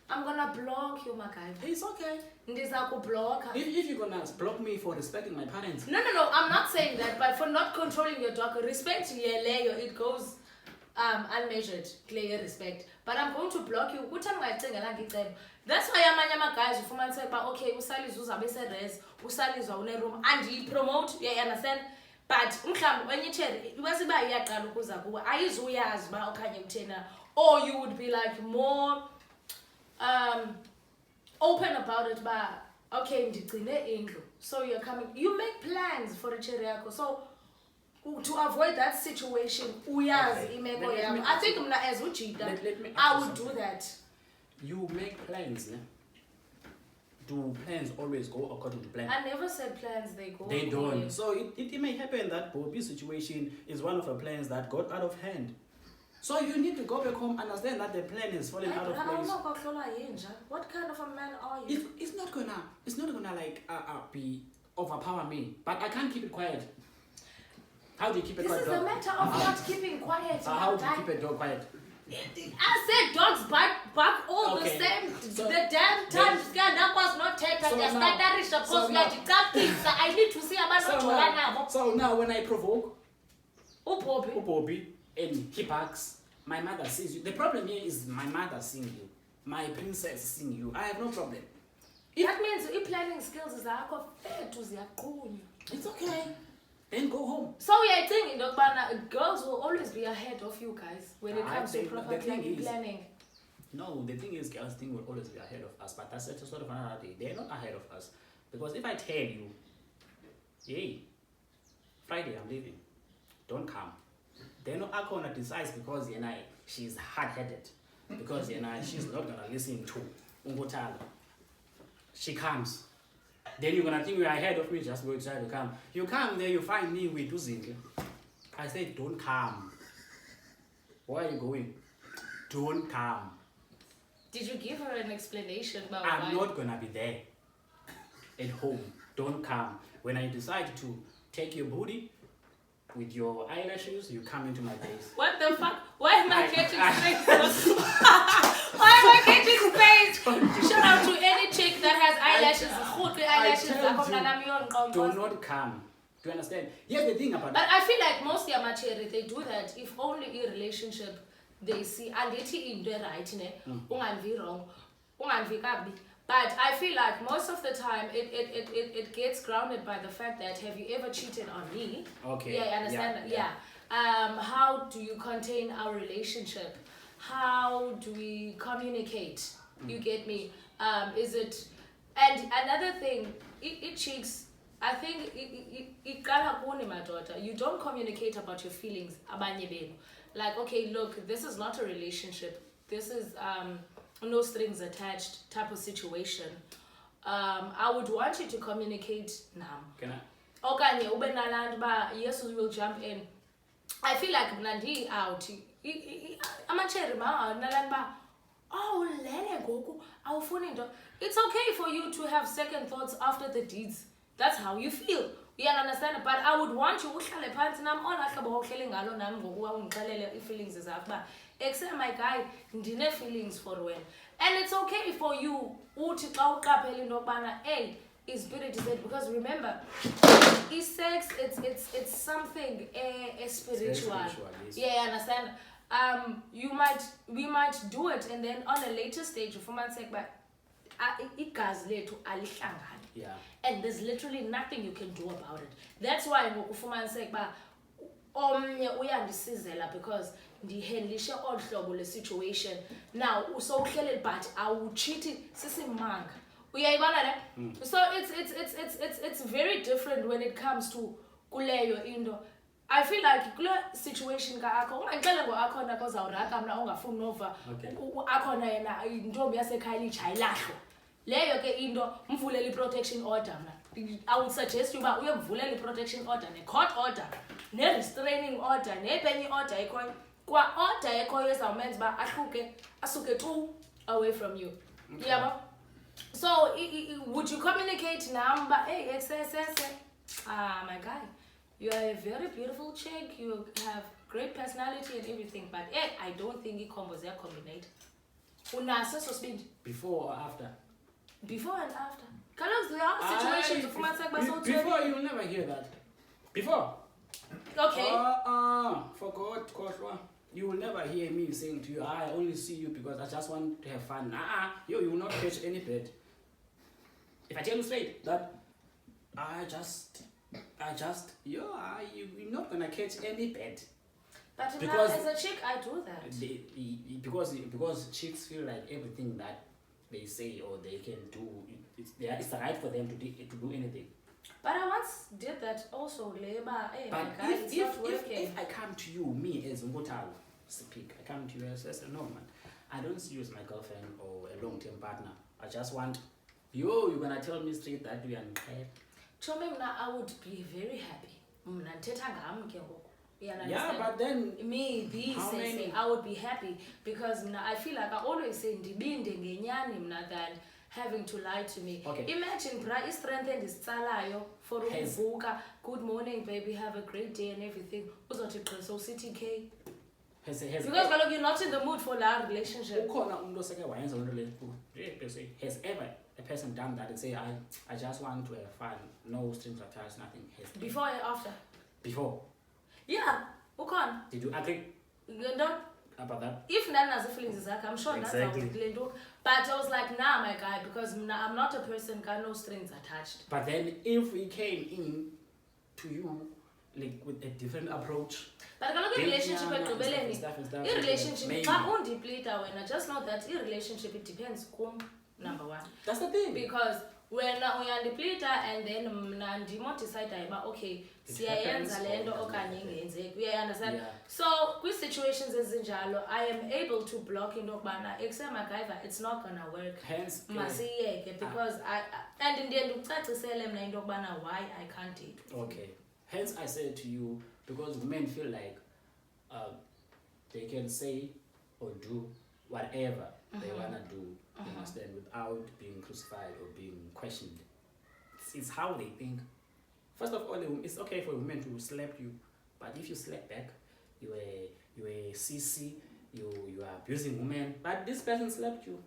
I'm gonna block you my guy It's okay. ndiza kubloka If you're gonna block me for respecting my parents, No, I'm not saying that, but for not controlling your dog, respect leyo, it goes unmeasured, clear respect. But I'm going to block you. That's why amanye ama-guys ufumanise uba okay usalizwe uzabe se-res usalizwa une-room andiyipromote you understand but mhlawumbi enye itsheri iwesiba iyaqala ukuza kuwe ayizuyazi uba okanye uthena or you would be like more open about it uba okay ndigcine indlu so you're coming you make plans for itsheri yakho so to avoid that situation uyazi Okay. imeko Let me yakho I ask think you- mna as ujida let me ask I you would do something. that. you make plans. Yeah? Do plans always go according to plan? I never said plans they go. They don't. according. So it may happen that Bobby's situation is one of the plans that got out of hand. So you need to go back home, understand that the plan is falling out of place. What kind of a man are you? It's not gonna like be overpower me. But I can't keep it quiet. How do you keep it This quiet? is a dog? matter of not keeping quiet. How do you my keep guy. a dog quiet? I said dogs bark all Okay. the same. So- the damn time that was not taken. So They're now- standard so because now- I need to see about what So now when I provoke Bobby. Bobby and he barks, my mother sees you. The problem here is my mother seeing you. My princess seeing you. I have no problem. That means planning skills is zakho. It's okay. Then go home. So yeah, I think girls will always be ahead of you guys when it I comes to think proper the thing is- planning. No, the thing is, girls think will always be ahead of us, but that's a sort of another day. They're not ahead of us. Because if I tell you, hey, Friday I'm leaving, don't come. Then Akona decides because she's hard-headed. because she's not gonna listen to Ungutalo. She comes. Then you're gonna think you're ahead of me just going to try to come. You come there, you find me with Uzinhle. I said, don't come. Where are you going? Don't come. Did you give her an explanation about I'm why? not gonna be there. At home. Don't come. When I decide to take your booty with your eyelashes, you come into my place. What the fuck? Why am I catching space? Why am I catching space? Shout out to any chick that has eyelashes. Do not come. Do you understand? Here's the thing about But I feel like most yamachere, they do that if only in relationship they see andithi into right ne unganvi wrong unganvi kabi. But I feel like most of the time it gets grounded by the fact that have you ever cheated on me? Okay. Yeah, I understand that. Yeah. How do you contain our relationship? How do we communicate? You get me? Is it? And another thing, it cheeks. I think you don't communicate about your feelings. Like, okay, look, this is not a relationship. This is no strings attached type of situation. I would want you to communicate now. Can I? Okanye ube nalantu ba yes we will jump in. I feel like mnandi out. Amachere ma nalantu ba oh lele goku awufuni into. It's okay for you to have second thoughts after the deeds. That's how you feel. You understand? But I would want you uhlale phansi nami onahlobo ohlele ngalo nami ngokuba ungixelele ifeelings zakho ba except my guy ndine feelings for wena. And it's okay for you uthi xa uqaphela into yokubana hey is spirit said, because remember is sex it's something spiritual. Yes. Yeah, I understand. We might do it and then on a later stage for my sake but igazi lethu alihlangani. Yeah. And there's literally nothing you can do about it. That's why ngokufumaniseka ba omnye uyandisizela because ndihandlishe all hlobo le situation. Now usowuhlele but awucheat sisimanga. Uyayibona le? So it's very different when it comes to kuleyo into. I feel like kule situation ka akho ungangixele ngoakhona kozawuraka mna ungafuni nova akhona yena intombi yasekhaya lijayilahlo. Leyo ke into mvulele protection order mna. I would suggest uba uyemvulela protection order ne court order ne restraining order ne penny order ekhoyo kwa order ekhoyo ezawumenza ba ahluke asuke tu away from you. Yabo. So would you communicate number hey excess my guy, you are a very beautiful chick, you have great personality and everything, but hey I don't think it combos are combined. Unaso so speed Before or after? Before and after. Because there are situations of before you will never hear that. Before. Okay. Forgot, Koshwa. You will never hear me saying to you, I only see you because I just want to have fun. You will not catch any bed. If I tell you straight that you're not gonna catch any bed. But because as a chick, I do that. Because chicks feel like everything that they say or they can do, it's the right for them to do anything. But I once did that also, labor. Hey, but my guy, if I come to you, me as Ngutalo speak, I come to you as no man, I don't see you as my girlfriend or a long-term partner. I just want you're gonna tell me straight that we are married. I would be very happy. Yeah, but then me saying I would be happy because I feel like I always say than having to lie to me. Okay. Imagine bra is strengthened is tsalayo for ukuvuka. Good morning, baby, have a great day and everything. Uzothi so city K. Because you're not in the mood for that relationship. Has ever a person done that and say I just want to have fun, no strings attached, nothing? Before and after? Before. Yeah, ukon. Did you agree? Don't about that? If none has feelings is like I'm sure that's how we do. But I was like, nah, my guy, because I'm not a person got no strings attached. But then if we came in to you like with a different approach. But I look at relationship in relationship, I won't deplete when I just know that in relationship it depends on number one. That's the thing. Because wena uyandiplita and then mna ndimodicide uba okay siyayenza le nto okanye ingenzeki. You understand? Yeah. So kwi-situations ezinjalo I am able to block into yokubana ekusemaGyver it's not gonna work. Hence, Masiyeke because and ndiye ndikucacisele mna into yokubana why I can't date with you. okay. Hence, I said to you, because women feel like they can say or do whatever they wanna do, you understand, without being crucified or being questioned. It's how they think. First of all, it's okay for women to slap you, but if you slap back, you a CC, you are abusing women, but this person slapped you.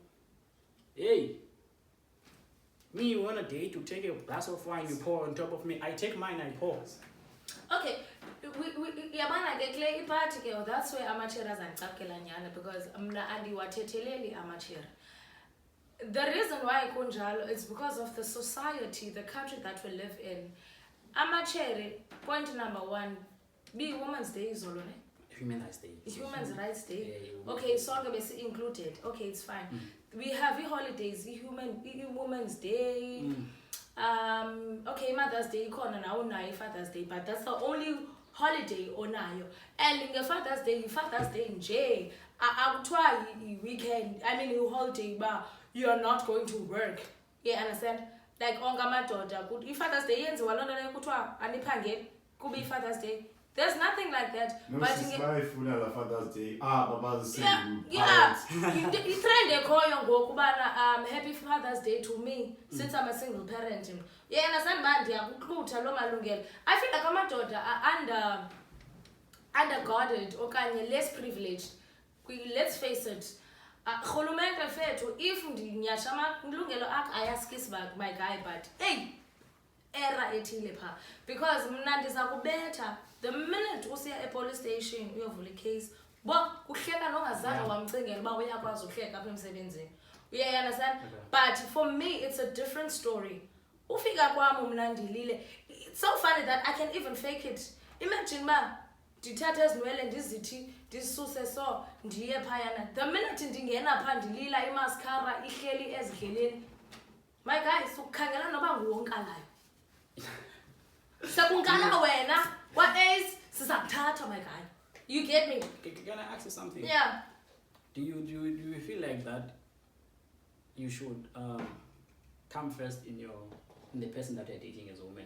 Hey, me, you want a date, you take a glass of wine, you pour on top of me. I take mine, I pour. Okay, yabana ke kule ipart ke that's where amachera zandicaphukela nyana because mna andiwathetheleli amachera. The reason why kunjalo is because of the society, the country that we live in. Amachere, point number 1, be Women's Day izolo ne? Human Rights Day. Human Rights Day. Yeah, Okay, sonke bese included. Okay, it's fine. We have holidays, Women's Day. Okay, Mother's Day ikhona nawo nayo Father's Day, but that's the only holiday onayo. And nge-Father's Day nje akuthiwa weekend, I mean holiday ba you're not going to work. You understand? Like onke amadoda i-Father's Day yenziwa loo nto leyo kuthiwa aniphangeli kuba i-Father's Day. There's nothing like that. No, But bayifuna la Father's Day. Babazisela. yeah. I-trend ekhoyo ngoku ubana happy Father's Day to me since I'm a single parent. Yeah, understand uba ndiyakuxutha loo malungelo. I feel like amadoda are underguarded okanye less privileged. Let's face it. Rhulumente fethu if ndinyasha amalungelo akho ayaskisi my guy, but hey, era ethile pha because mna ndiza kubetha the minute usiya e-police station uyovula icase bo kuhleka nongazange wamcingela uba uyakwazi uhleka apha emsebenzini. You understand? Okay. But for me it's a different story. Ufika kwami mna ndilile, it's so funny that I can even fake it. Imagine ba ndithatha ezinwele ndizithi ndisuse so ndiye phayana, the minute ndingena pha ndilila imascara ihleli ezidleleni, my guys ukukhangela noba nguwonkalayo sekunkala wena what else sizakuthatha my guy. You get me? Can I ask you something? Yeah. Do you feel like that you should come first in the person that you're dating as a woman?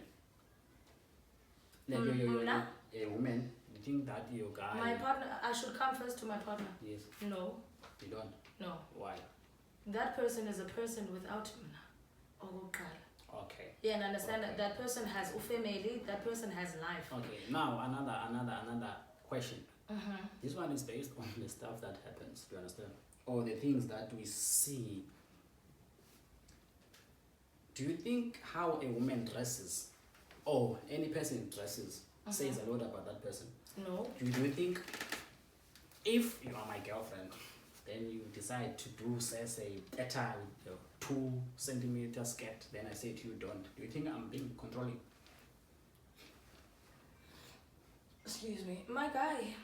Like you're a woman, you think that your guy... My partner, I should come first to my partner? Yes. No. You don't? No. Why? That person is a person without mna. Okay. Yeah, and understand Okay. that person has family, that person has life. Okay. Now another question. This one is based on the stuff that happens. Do you understand? Or the things that we see. Do you think how a woman dresses, or any person dresses, says a lot about that person? No. Do you think if you are my girlfriend, then you decide to do, say a 2 centimeter skirt, then I say to you, don't. Do you think I'm being controlling? Excuse me. My guy.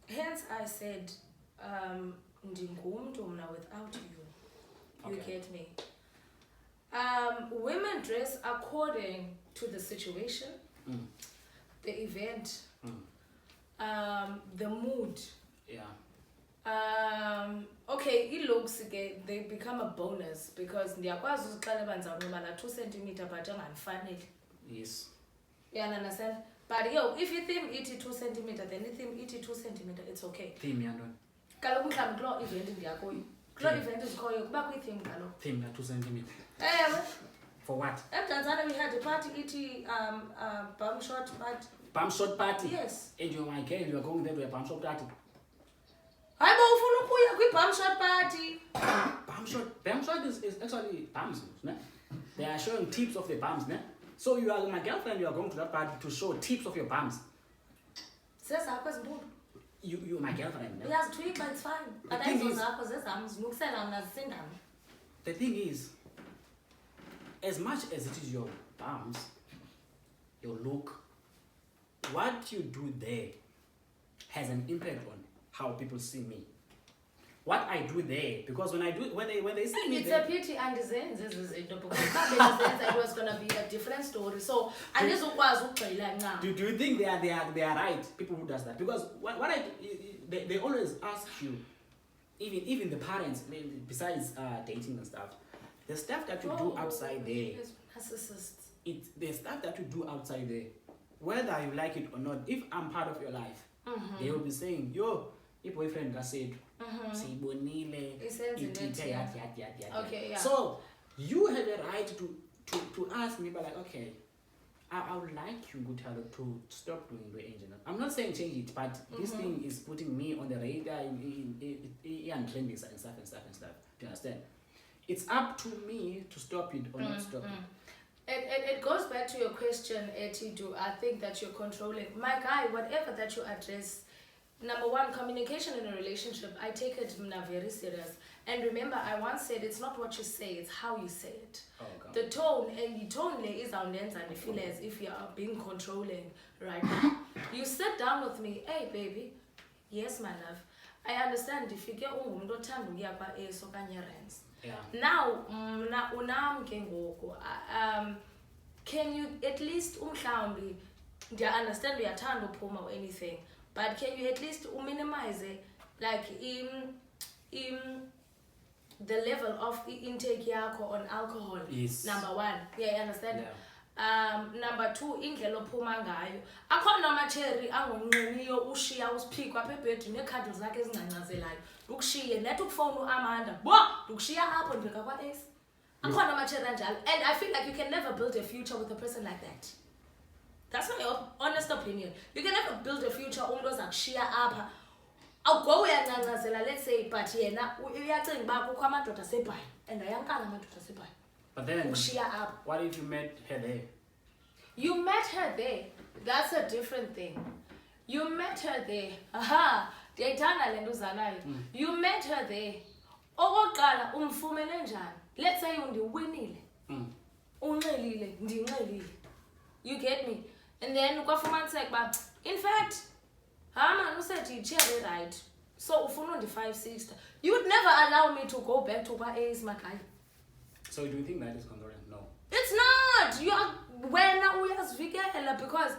Hence I said, ndingumntu mna without you. You Okay. get me? Women dress according to the situation, the event, the mood. Yeah. Okay, i-looks ke they become a bonus because ndiyakwazi uzixela uba ndizawunxiba la 2 centimeter but angandifaneli. Yes. You understand? But if you theme ithi 2 centimeter, then i-theme ithi 2 centimeter, it's okay. Theme yantoni? Kaloku mhlawumbi kuloo event ndiyakuyo. Kuloo event ezikhoyo kuba kwi-theme kaloku. Theme 2 centimeter. Ewe. For what? eMdantsane we had a party ithi bum short party. Bum short party? Yes. And you're my girl, you're going there to a bum short party. Hayi bo ufuna ukuya kwi-bum short party. Bum short is actually bums, ne? They are showing tips of the bums, ne? So you are my girlfriend, you are going to that party to show tips of your bums. Zezakho ezinkulu. You're my girlfriend, ne? Uyazithwika, it's fine. But The thing ayizo is- zakho zezam zinukusela mna zisindana. The thing is, as much as it is your bums, your look, what you do there has an impact on how people see me. what I do there, because when they see me It's there, a pity andizenzi ezi zinto because xa bendizenza it was gonna be a different story. So andizukwazi ukugxila ncam. do you think they are right, people who does that? Because they always ask you, even the parents, besides dating and stuff, the stuff that you do outside there, Narcissists. it's the stuff that you do outside there, whether you like it or not, if I'm part of your life, they will be saying, yo, your boyfriend got said, siyibonile, ithethe yat. Okay, yeah. So you have a right to ask me, but like, okay, I would like you, Ngutalo, to stop doing the engine. I'm not saying change it, but this thing is putting me on the radar and trending and stuff. Do you understand? It's up to me to stop it or not stop it. It goes back to your question, Eti, do I think that you're controlling? My guy, whatever that you address, number one, communication in a relationship, I take it very serious. And remember, I once said it's not what you say, it's how you say it. Oh, God. The tone, and the tone is on and I feel as if you are being controlling right now. You sit down with me, hey baby, yes my love, I understand if you get Yeah. now, can you at least umhlawumbi, I understand uyathanda uphuma or anything, but can you at least minimize it, like the level of intake yakho on alcohol? Yes. Number one, yeah, you understand? Yeah. Number two, indlela ophuma ngayo. Akhona amacherry angonqiniyo ushiya usiphikwa apha ebhedini neekhadi zakhe ezincancazelayo. Ukushiye nethi ukufona uAmanda. Bo, ukushiya apho ndibeka kwa-Ace. Akhona amacherry anjalo. And I feel like you can never build a future with a person like that. That's my honest opinion. You can never build a future umuntu ozakushiya apha. Awugo uyancancazela, let's say, but yena uyacinga uba kukho amadoda asebhayi and ayankala amadoda asebhayi. But then, Ukushiya apha. what if you met her there? You met her there. That's a different thing. You met her there. Aha. Ndiyayithanda le nto uzanayo. You met her there. Okokuqala umfumene njani? Let's say undiwinile. Unxelile, ndinxelile. You get me? And then kwafumaniseka uba in fact, man usethi itshere right. So ufuna undi-560. You would never allow me to go back to kwa-Ace my guy. So do you think that is controlling? No. It's not. You are wena uyazivikela because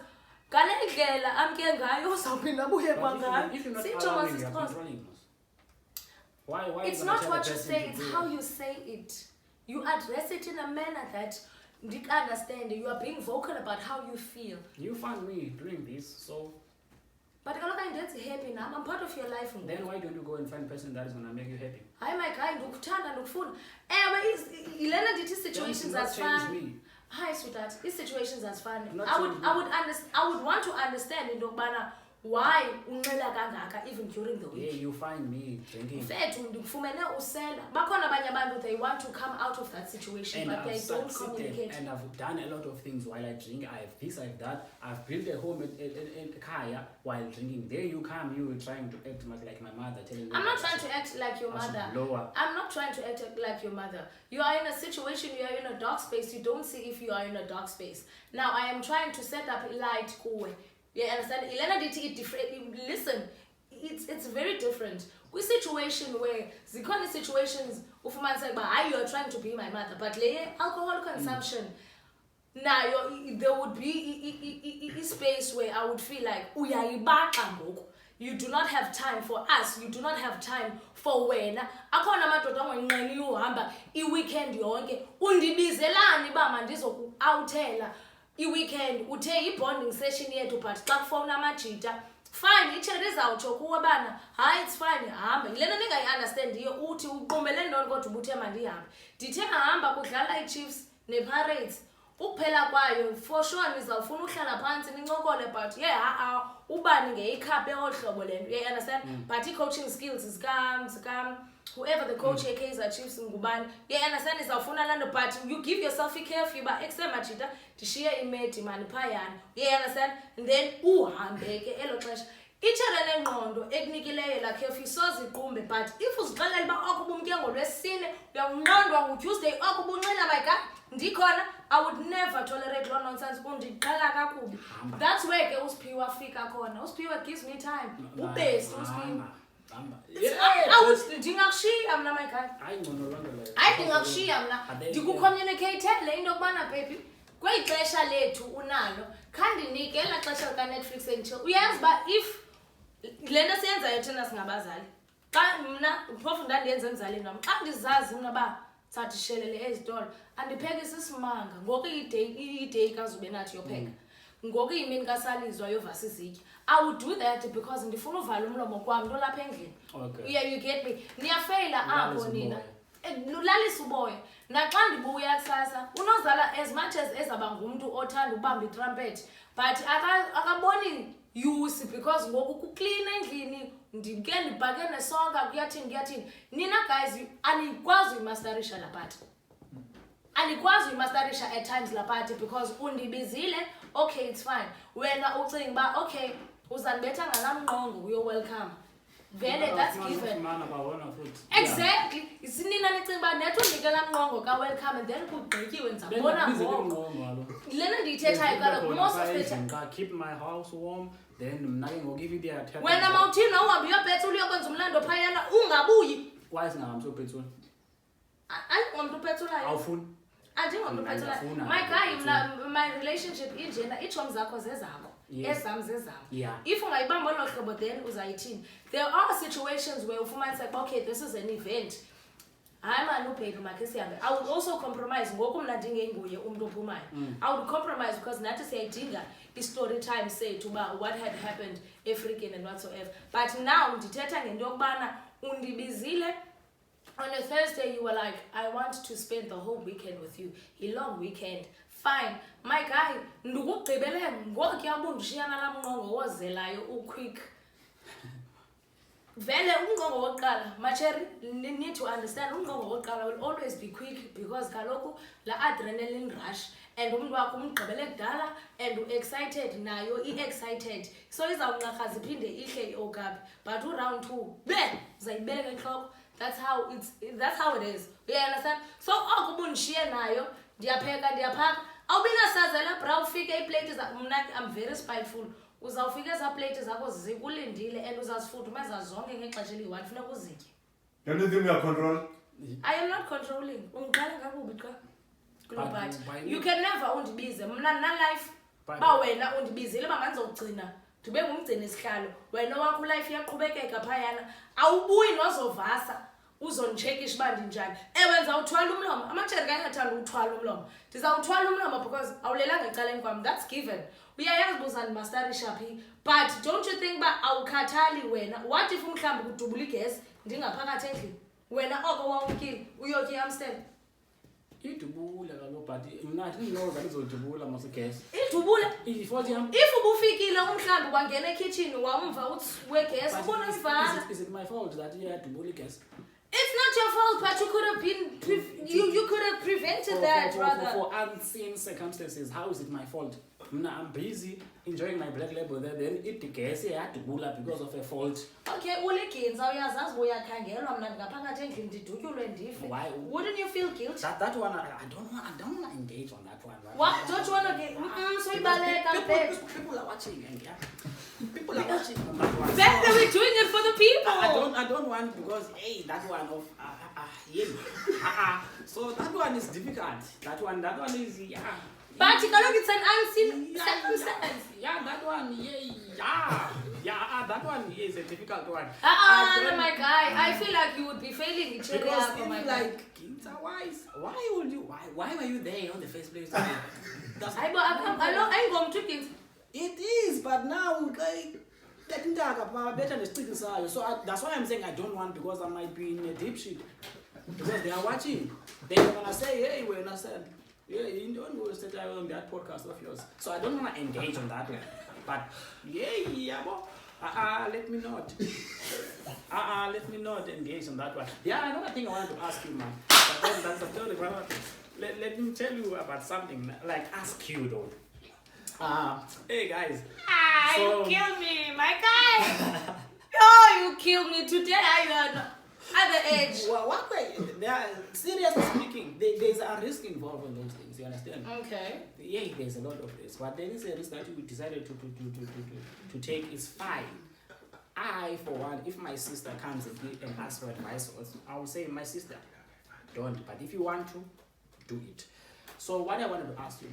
ngale ndlela amke ngayo uzawuphinda buye kwangayo. If you're not See, allowing, Thomas, you are it's controlling us. Why it's you not gonna what tell you the say, person it's to do how it? you say it. You address it in a manner that you understand. You are being vocal about how you feel. You found me doing this, so But kaloku andenzi happy now. I'm part of your life. then why don't you go and find a person that is gonna make you happy? Hayi my guy, ndikuthanda ndikufuna. Ewe ilena ndithi situations Don't as change fun. me. Hi sweetheart, these situations as fun. Not I would change me. I would want to understand into yokubana why unxela kangaka even during the Yeah, week. you find me drinking. Mfethu ndikufumene usela. Bakhona abanye abantu they want to come out of that situation And but they I've don't succeeded, communicate. and I've done a lot of things while I drink. I have this, I've that. I've built a home at Kaya while drinking. There you come, you trying to act much like my mother, telling me. I'm not that trying to act like your I should mother. blow up. I'm not trying to act like your mother. You are in a situation, you are in a dark space, you don't see if you are in a dark space. Now I am trying to set up light kuwe. You understand? Ilena dithi different. Listen, it's very different. We situation where zikhona situations ufumanise ukuba hayi you are trying to be my mother, but le alcohol consumption nayo there would be a space where I would feel like uyayibaxa ngoku. You do not have time for us. You do not have time for wena. Akhona amadoda angonqeni uhamba i-weekend yonke. Undibizelani ba mandizokuawuthela i-weekend uthe i-bonding session yethu but xa kufowuna amajita fine itshere izawutsho kuwe bana hayi it's fine hamba yilento ndingayi-understandiyo uthi uqumele ntoni kodwa ubuthe mandihambe ndithe hamba kudlala i-Chiefs ne-Pirates ukuphela kwayo for sure nizawufuna uhlala phantsi nincokole but yeah ubani ngeyikhaphe olu hlobo le nto you understand but i-coaching skills zika whoever the coach ye-Kaizer Chiefs ngubani you understand izawufuna laa nto but you give yourself i-curfew uba eksemajita ndishiye imedi mani phayana you understand and then uhambe ke elo xesha itshere nengqondo ekunikileyo laa curfew soze iqumbe but if uzixelela uba oko ubumke ngolwesine uyanqandwa nguTuesday oko ubunxila my God ndikhona I would never tolerate law nonsense undiqala kakubi. That's where ke uSphiwe afika khona. uSphiwe gives me time. Ubest uSphiwe. ndingakushiya mna my guy. Hayi ngcono loo nto leyo. Hayi ndingakushiya mna. But then- Ndikucommunicatele into yokubana baby kweli xesha lethu unalo khandinike elaa xesha likaNetflix and chill. Uyazi uba if le nto siyenzayo thina singabazali xa mna phofu ndandiyenza emzalini wam xa ndizazi mna uba sadishelele ezitolo andiphekisa isimanga ngoku iideyi kazube nathi yopheka ngoku iyimini kasalizwa yovasa izitya. I would do that because ndifuna uvala umlomo kwam nto lapha endlini. Okay. Yeah, you get me. Niyafeyila apho Ulalisa nina. uboya. Lulalisa uboya. Naxa ndibuya kusasa unozala as much as ezaba ngumntu othanda ubamba itrumpet but akaboni use because ngoku kuclean endlini ndike ndibhake nesonga kuyathini nina guys anikwazi uyimasterisha la party. Anikwazi uyimasterisha at times la party because undibizile okay it's fine wena ucinga uba okay uzandibetha ngalamnqongo you're welcome. Vele that's given. Exactly. Isinina nicinga uba nethi undikela mnqongo ka-welcome and then kugqityiwe ndizabona ngoko. Lena ndiyithethayo kaloku most of the time. Keep my house warm, then mna ke ngoku if it Wena mawuthini uhambe uyopetsula uyokwenza umlando phayana ungabuyi. why singahambi siyopetsula? Ayingomntu upetsulayo. Awufuni? Andingomntu upetsulayo. Ndiyafuna. My guy mna my relationship injena iitshomi zakho zezakho. Yes. Ezam zezam. Yeah. If ungayibamba olo hlobo then uzayithini. There are situations where ufumanisa like okay this is an event. Hayi mani uBheki makhe sihambe. I would also compromise ngoku mna ndingenguye umuntu ophumayo. I would compromise because nathi siyayidinga i-story time sethu uba what had happened eFrican and whatsoever. But now ndithetha ngento yokubana undibizile on a Thursday you were like I want to spend the whole weekend with you. A long weekend. Fine. My guy, ndikugqibele ngoku yabundishiyana lamnqongo wozelayo uquick. Vele umnqongo wokuqala Macheri need to understand umnqongo wokuqala will always be quick because kaloku la adrenaline rush and umuntu wakho umgqibele kudala and excited nayo excited so izawunqarhaza iphinde ihle iokapi but round 2 uzayibeka entloko. That's how it is. You understand? So akubundishiye nayo ndiyapheka ndiyaphaka awubinasazela bra ufike iplate mna I'm very spiteful. Uzawufika eza plate zakho zikulindile and uzazifudumeza zonke ngexesha eliyi-1 funeka uzitye. Don't you think you are control? I am not controlling. Ungiqala ngakubi xa kuloo But party. by- You can never undibize mna nalife By- ba wena undibizile uba mandizogcina ndibe ngumgcini isihlalo wena wakho ulife iyaqhubekeka phayana awubuyi nozovasa uzonditshekisha uba ndinjani. Ewe ndizawuthwala umlomo Amacheri kangathanda uthwala umlomo ndizawuthwala umlomo because awulelanga ecaleni kwam. That's given. Uyayazi uba uzandimasterisha phi but don't you think uba awukhathali wena what if umhlawumbi kudubula igesi ndingaphakathi endlini wena oko wawumkile uyotya iamstel idubula kaloku but mna ndinoza lizodubula masigesi idubula ifault yam. if ubufikile umhlawumbi kwangena ekitchen wamva wegesi ubona sivala. Is it my fault that iyadubula igesi? It's not your fault but you could have been you could have prevented that rather. For unseen circumstances, how is it my fault? I'm busy enjoying my black label there, then igesi yadubula because of a fault. Okay, uligenza uyazazi uba uyakhangelwa mna ndingaphakathi endlini ndidutyulwe ndife. Why? Wouldn't you feel guilty? That one I don't want to engage on that one. What? Don't you want to get so ibaleka babe? People are watching and yeah. People are watching on that one. Then we're doing it for the people. I don't want because hey that one of so that one is difficult. That one is yeah. But it's an unseen circumstance. Yeah, that one, that one is a difficult one. No, my guy. I feel like you would be failing each other. Because Oh my if God. like Ginza-wise, why were you there in the first place? That's I go to kids. it is, but now like so that's why I'm saying I don't want because I might be in a deep shit. Because they are watching. They're gonna say, hey, we're not sad. Yeah, you don't go sit on that podcast of yours. So I don't want to engage on that one. But let me not. Let me not engage on that one. Yeah, another thing I wanted to ask you, man. But then that's the story. Let me tell you about something. Like ask you though. Hey guys. You kill me, my guy. Oh, you kill me today. At the age. Well, what way? They are seriously speaking. There's a risk involved in those things. You understand? Okay. Yeah, there's a lot of risk, but there is a risk that you decided to take is fine. I, for one, if my sister comes and asks for advice, I will say, my sister, don't. But if you want to, do it. So what I wanted to ask you,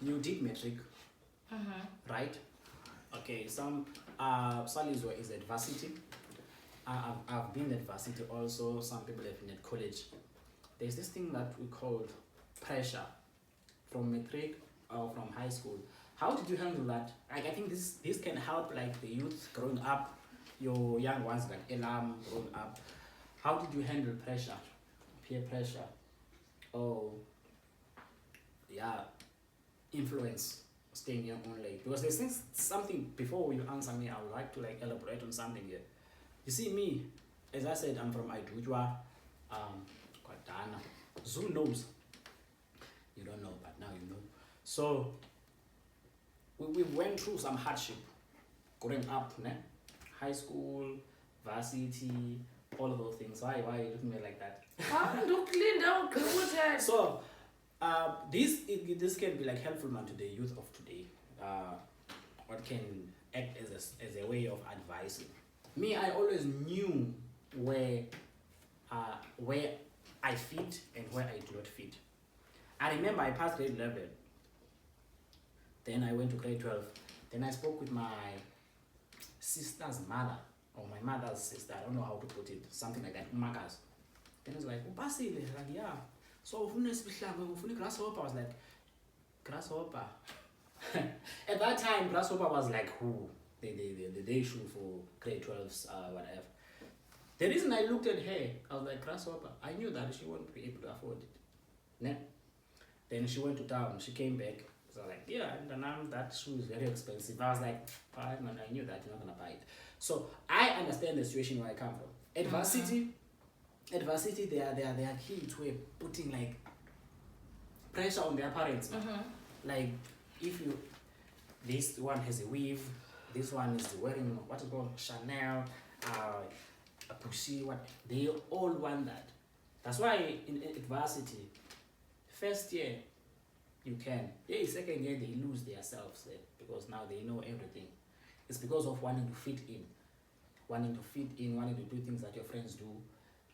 you did matric, right? Okay, Salizwe is at varsity. I've been at varsity also. Some people have been at college. There's this thing that we call pressure from matric or from high school. How did you handle that? Like, I think this can help like the youth growing up, your young ones like Elam growing up. How did you handle pressure, peer pressure, or influence staying in your own lane? Because there's something, before you answer me, I would like to like elaborate on something here. You see me, as I said, I'm from Aidujwa, Kwadana. Zoom knows. You don't know, but now you know. So we went through some hardship growing up, ne? High school, varsity, all of those things. Why are you looking at me like that? So this can be like helpful, man, to the youth of today. What can act as a way of advising. Me, I always knew where I fit and where I do not fit. I remember I passed grade 11. Then I went to grade 12. Then I spoke with my sister's mother, or my mother's sister, I don't know how to put it, something like that, Umakas. Then I was like, Upasile, like, yeah. So ufune grasshopper. I was like, grasshopper. At that time, grasshopper was like the day shoe for grade 12s, whatever. The reason I looked at her, I was like, grasshopper. I knew that she won't be able to afford it. Ne? Then she went to town. She came back. So I was like, yeah, and now that shoe is very expensive. I was like, fine, man, I knew that you're not gonna buy it. So I understand the situation where I come from. At varsity, there are kids who are putting like pressure on their parents. Like, if this one has a weave, this one is wearing what is called Chanel, a Pussy, what they all want that. That's why at varsity, first year you can. Second year they lose themselves there because now they know everything. It's because of wanting to fit in, wanting to do things that your friends do.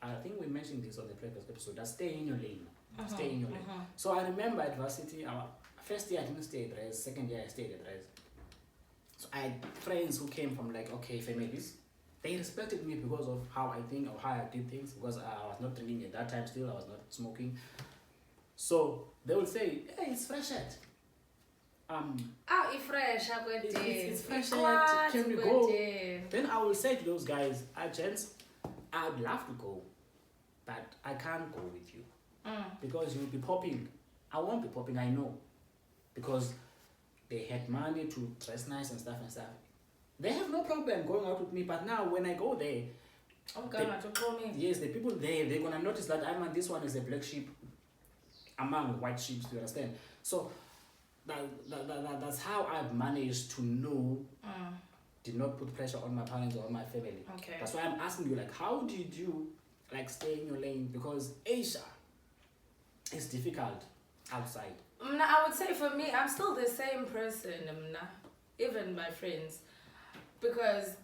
I think we mentioned this on the previous episode. That stay in your lane. Stay in your lane. So I remember at varsity, first year I didn't stay at Res, second year I stayed at Res. So I had friends who came from like, okay, families. They respected me because of how I think or how I did things, because I was not drinking at that time still, I was not smoking. So they would say, hey, it's fresh at. It's fresh at. Can we go? Then I will say to those guys, gents, I'd love to go, but I can't go with you. Because you'll be popping. I won't be popping, I know. Because they had money to dress nice and stuff. They have no problem going out with me, but now when I go there, yes, the people there, they're gonna notice that this one is a black sheep among white sheep, you understand? So that's how I've managed to know, did not put pressure on my parents or on my family. Okay. That's why I'm asking you, like, how did you like stay in your lane? Because Asia is difficult outside. I would say for me, I'm still the same person, even my friends, because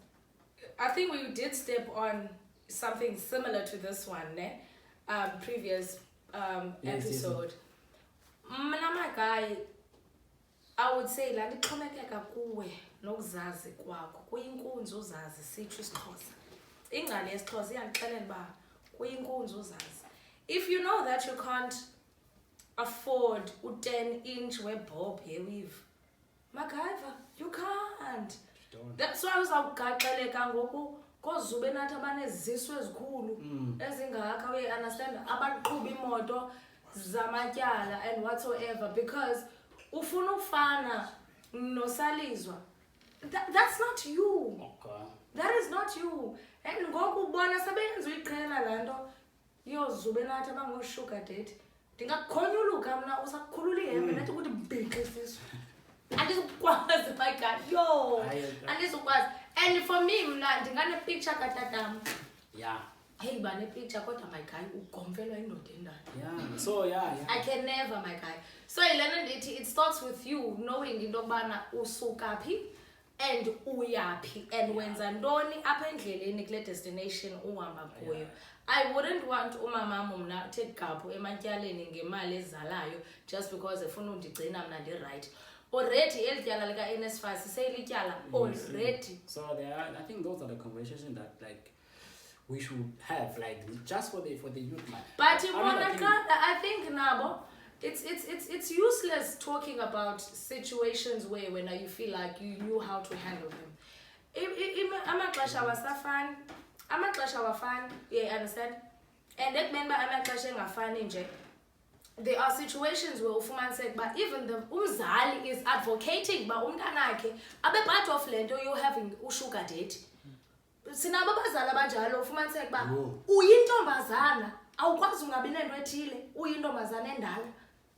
I think we did step on something similar to this one, previous episode. My guy, I would say la ndixhomekeka kuwe nokuzazi kwakho kuyinkunzi uzazi sithi isiXhosa. Ingane yesiXhosa iyandixelela uba kuyinkunzi uzazi. If you know that you can't afford a 10-inch webob weave, MacGyver, you can't. That's why uzawugaxeleka ngoku koozube nathi abanezisu ezikhulu ezingaka, we understand, abaqhuba imoto zamatyala and whatsoever, because ufuna ufana noSalizwa. That's not you. Okay. That is not you. And ngoku ubona sebenza uyiqhela laa nto yozube nathi abangoosugar daddy. Ndingakukhonyuluka mna usakukhulula ihembe nathi ukuthi mbhiqe isisu. Andizukwazi, my God, yo. Andizukwazi. And for me, mna ndinganepicture katatam. Yeah. Hey, banepicture kodwa my guy ugomfelwa indoda endala. Yeah. So yeah. I can never, my guy. So Elena, it starts with you knowing into yokubana usuka phi and uyaphi and wenza ntoni apha endleleni kule destination uhamba kuyo. I wouldn't want umamam mna uthe gaphu ematyaleni ngemali ezalayo just because efuna undigcina mna ndi-right. Already elityala lika NSFAS seyilityala already. So I think those are the conversations that like we should have, like just for the youth, man. But I think nabo it's useless talking about situations where when you feel like you knew how to handle them. Amaxesha awasafani, amaxesha awafani, yeah, understand? And that member amaxesha engafani nje. There are situations where ufumaniseka ba even the umzali is advocating ba umntanakhe abe part of lento you having usugar date. Sinabo abazali abanjalo ufumaniseka ba uyintombazana awukwazi ungabi nento ethile uyintombazana endala.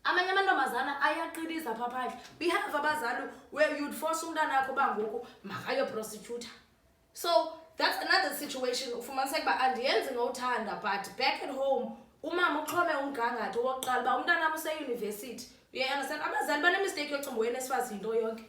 Amanye amantombazana ayaqiliza pha phandle. We have abazali where you'd force umntanakho ba ngoku makayo prostitute. So that's another situation ufumaniseka ba andiyenzi ngothanda but back at home umama uxhome umgangatho wokuqala ba umntana use university. You understand? Abazali bane mistake yokucimba uNSFAS into yonke.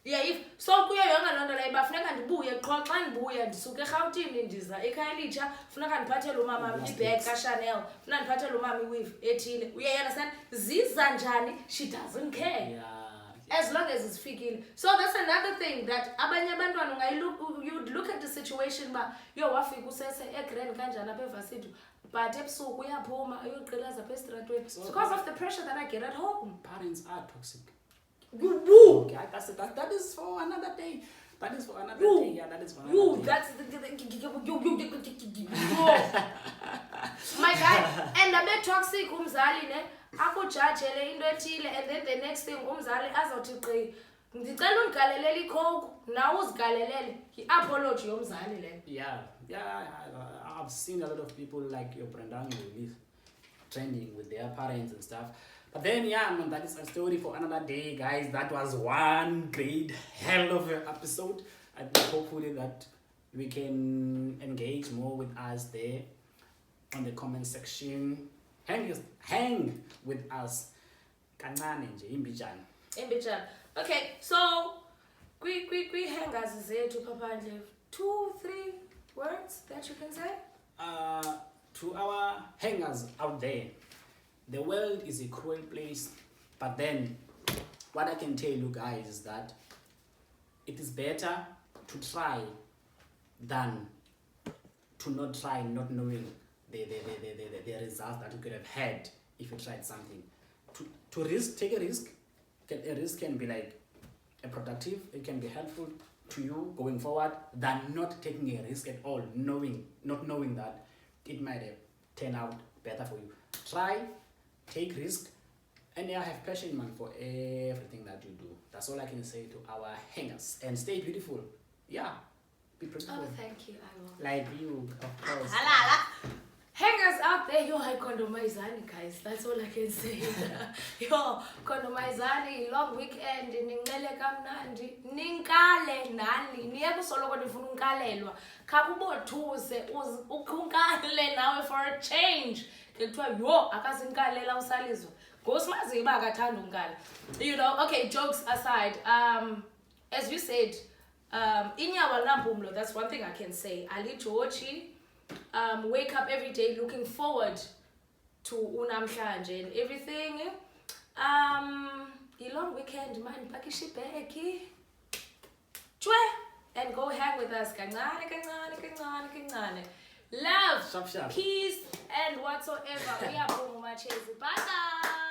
Yeah, if so kuyo yonke lonto leyo bafuneka ndibuye qho xa ndibuya ndisuka eGauteng ndiza eKhayelitsha funeka ndiphathele umama ibag kaChanel funeka ndiphathele umama iweave ethile. You understand? Ziza njani she doesn't care. As long as it's fikile. So that's another thing that abanye abantwana you'd look at the situation ba yo wafika usese eGrand kanjani apha eVarsity but ebusuku uyaphuma ayoqileza apha estratweni because of the pressure that I get at home. Parents are toxic. Woo! Okay, that is for another day. That is for another day. Yeah, that is for another day. That's my guy. And a bit toxic umzali ne akujajele into ethile and then the next thing umzali azothi qi ndicela undigalelele icoke nawe uzigalelele i-apology yomzali le. Yeah, I've seen a lot of people like your Brandani release trending with their parents and stuff. But then, yeah, man, that is a story for another day, guys. That was one great hell of an episode. I think hopefully that we can engage more with us there on the comment section. Hang with us. Kancane nje imbijana. Okay, so quick hangers zethu paphandle 2-3 words that you can say. To our hangers out there, the world is a cruel place, but then what I can tell you guys is that it is better to try than to not try, not knowing the results that you could have had if you tried something. To take a risk. A risk can be like a productive, it can be helpful to you going forward than not taking a risk at all, not knowing that it might have turned out better for you. Try, take risk, and yeah, have passion, man, for everything that you do. That's all I can say to our hangers. And stay beautiful. Yeah, be beautiful. Oh, thank you, I will. Like you, of course. Hangers out there, yo, I condomizani, guys. That's all I can say. Yo, condomizani, long weekend, ningele kamnandi, ninkale nani, niyeku soloko nifuna unkalelwa. Kakubothuze, ukunkale nawe for a change. Kuthiwa yo, akazinkalela usalizwe. Ngosimazi iba akathanda unkala. You know, okay, jokes aside, as you said, inyawa lampumlo, that's one thing I can say. Ali Georgie. Wake up every day looking forward to unamhlanje and everything. A long weekend, man, pakishi beki. And go hang with us. Love, Sharp. peace, and whatsoever. We are Bye bye.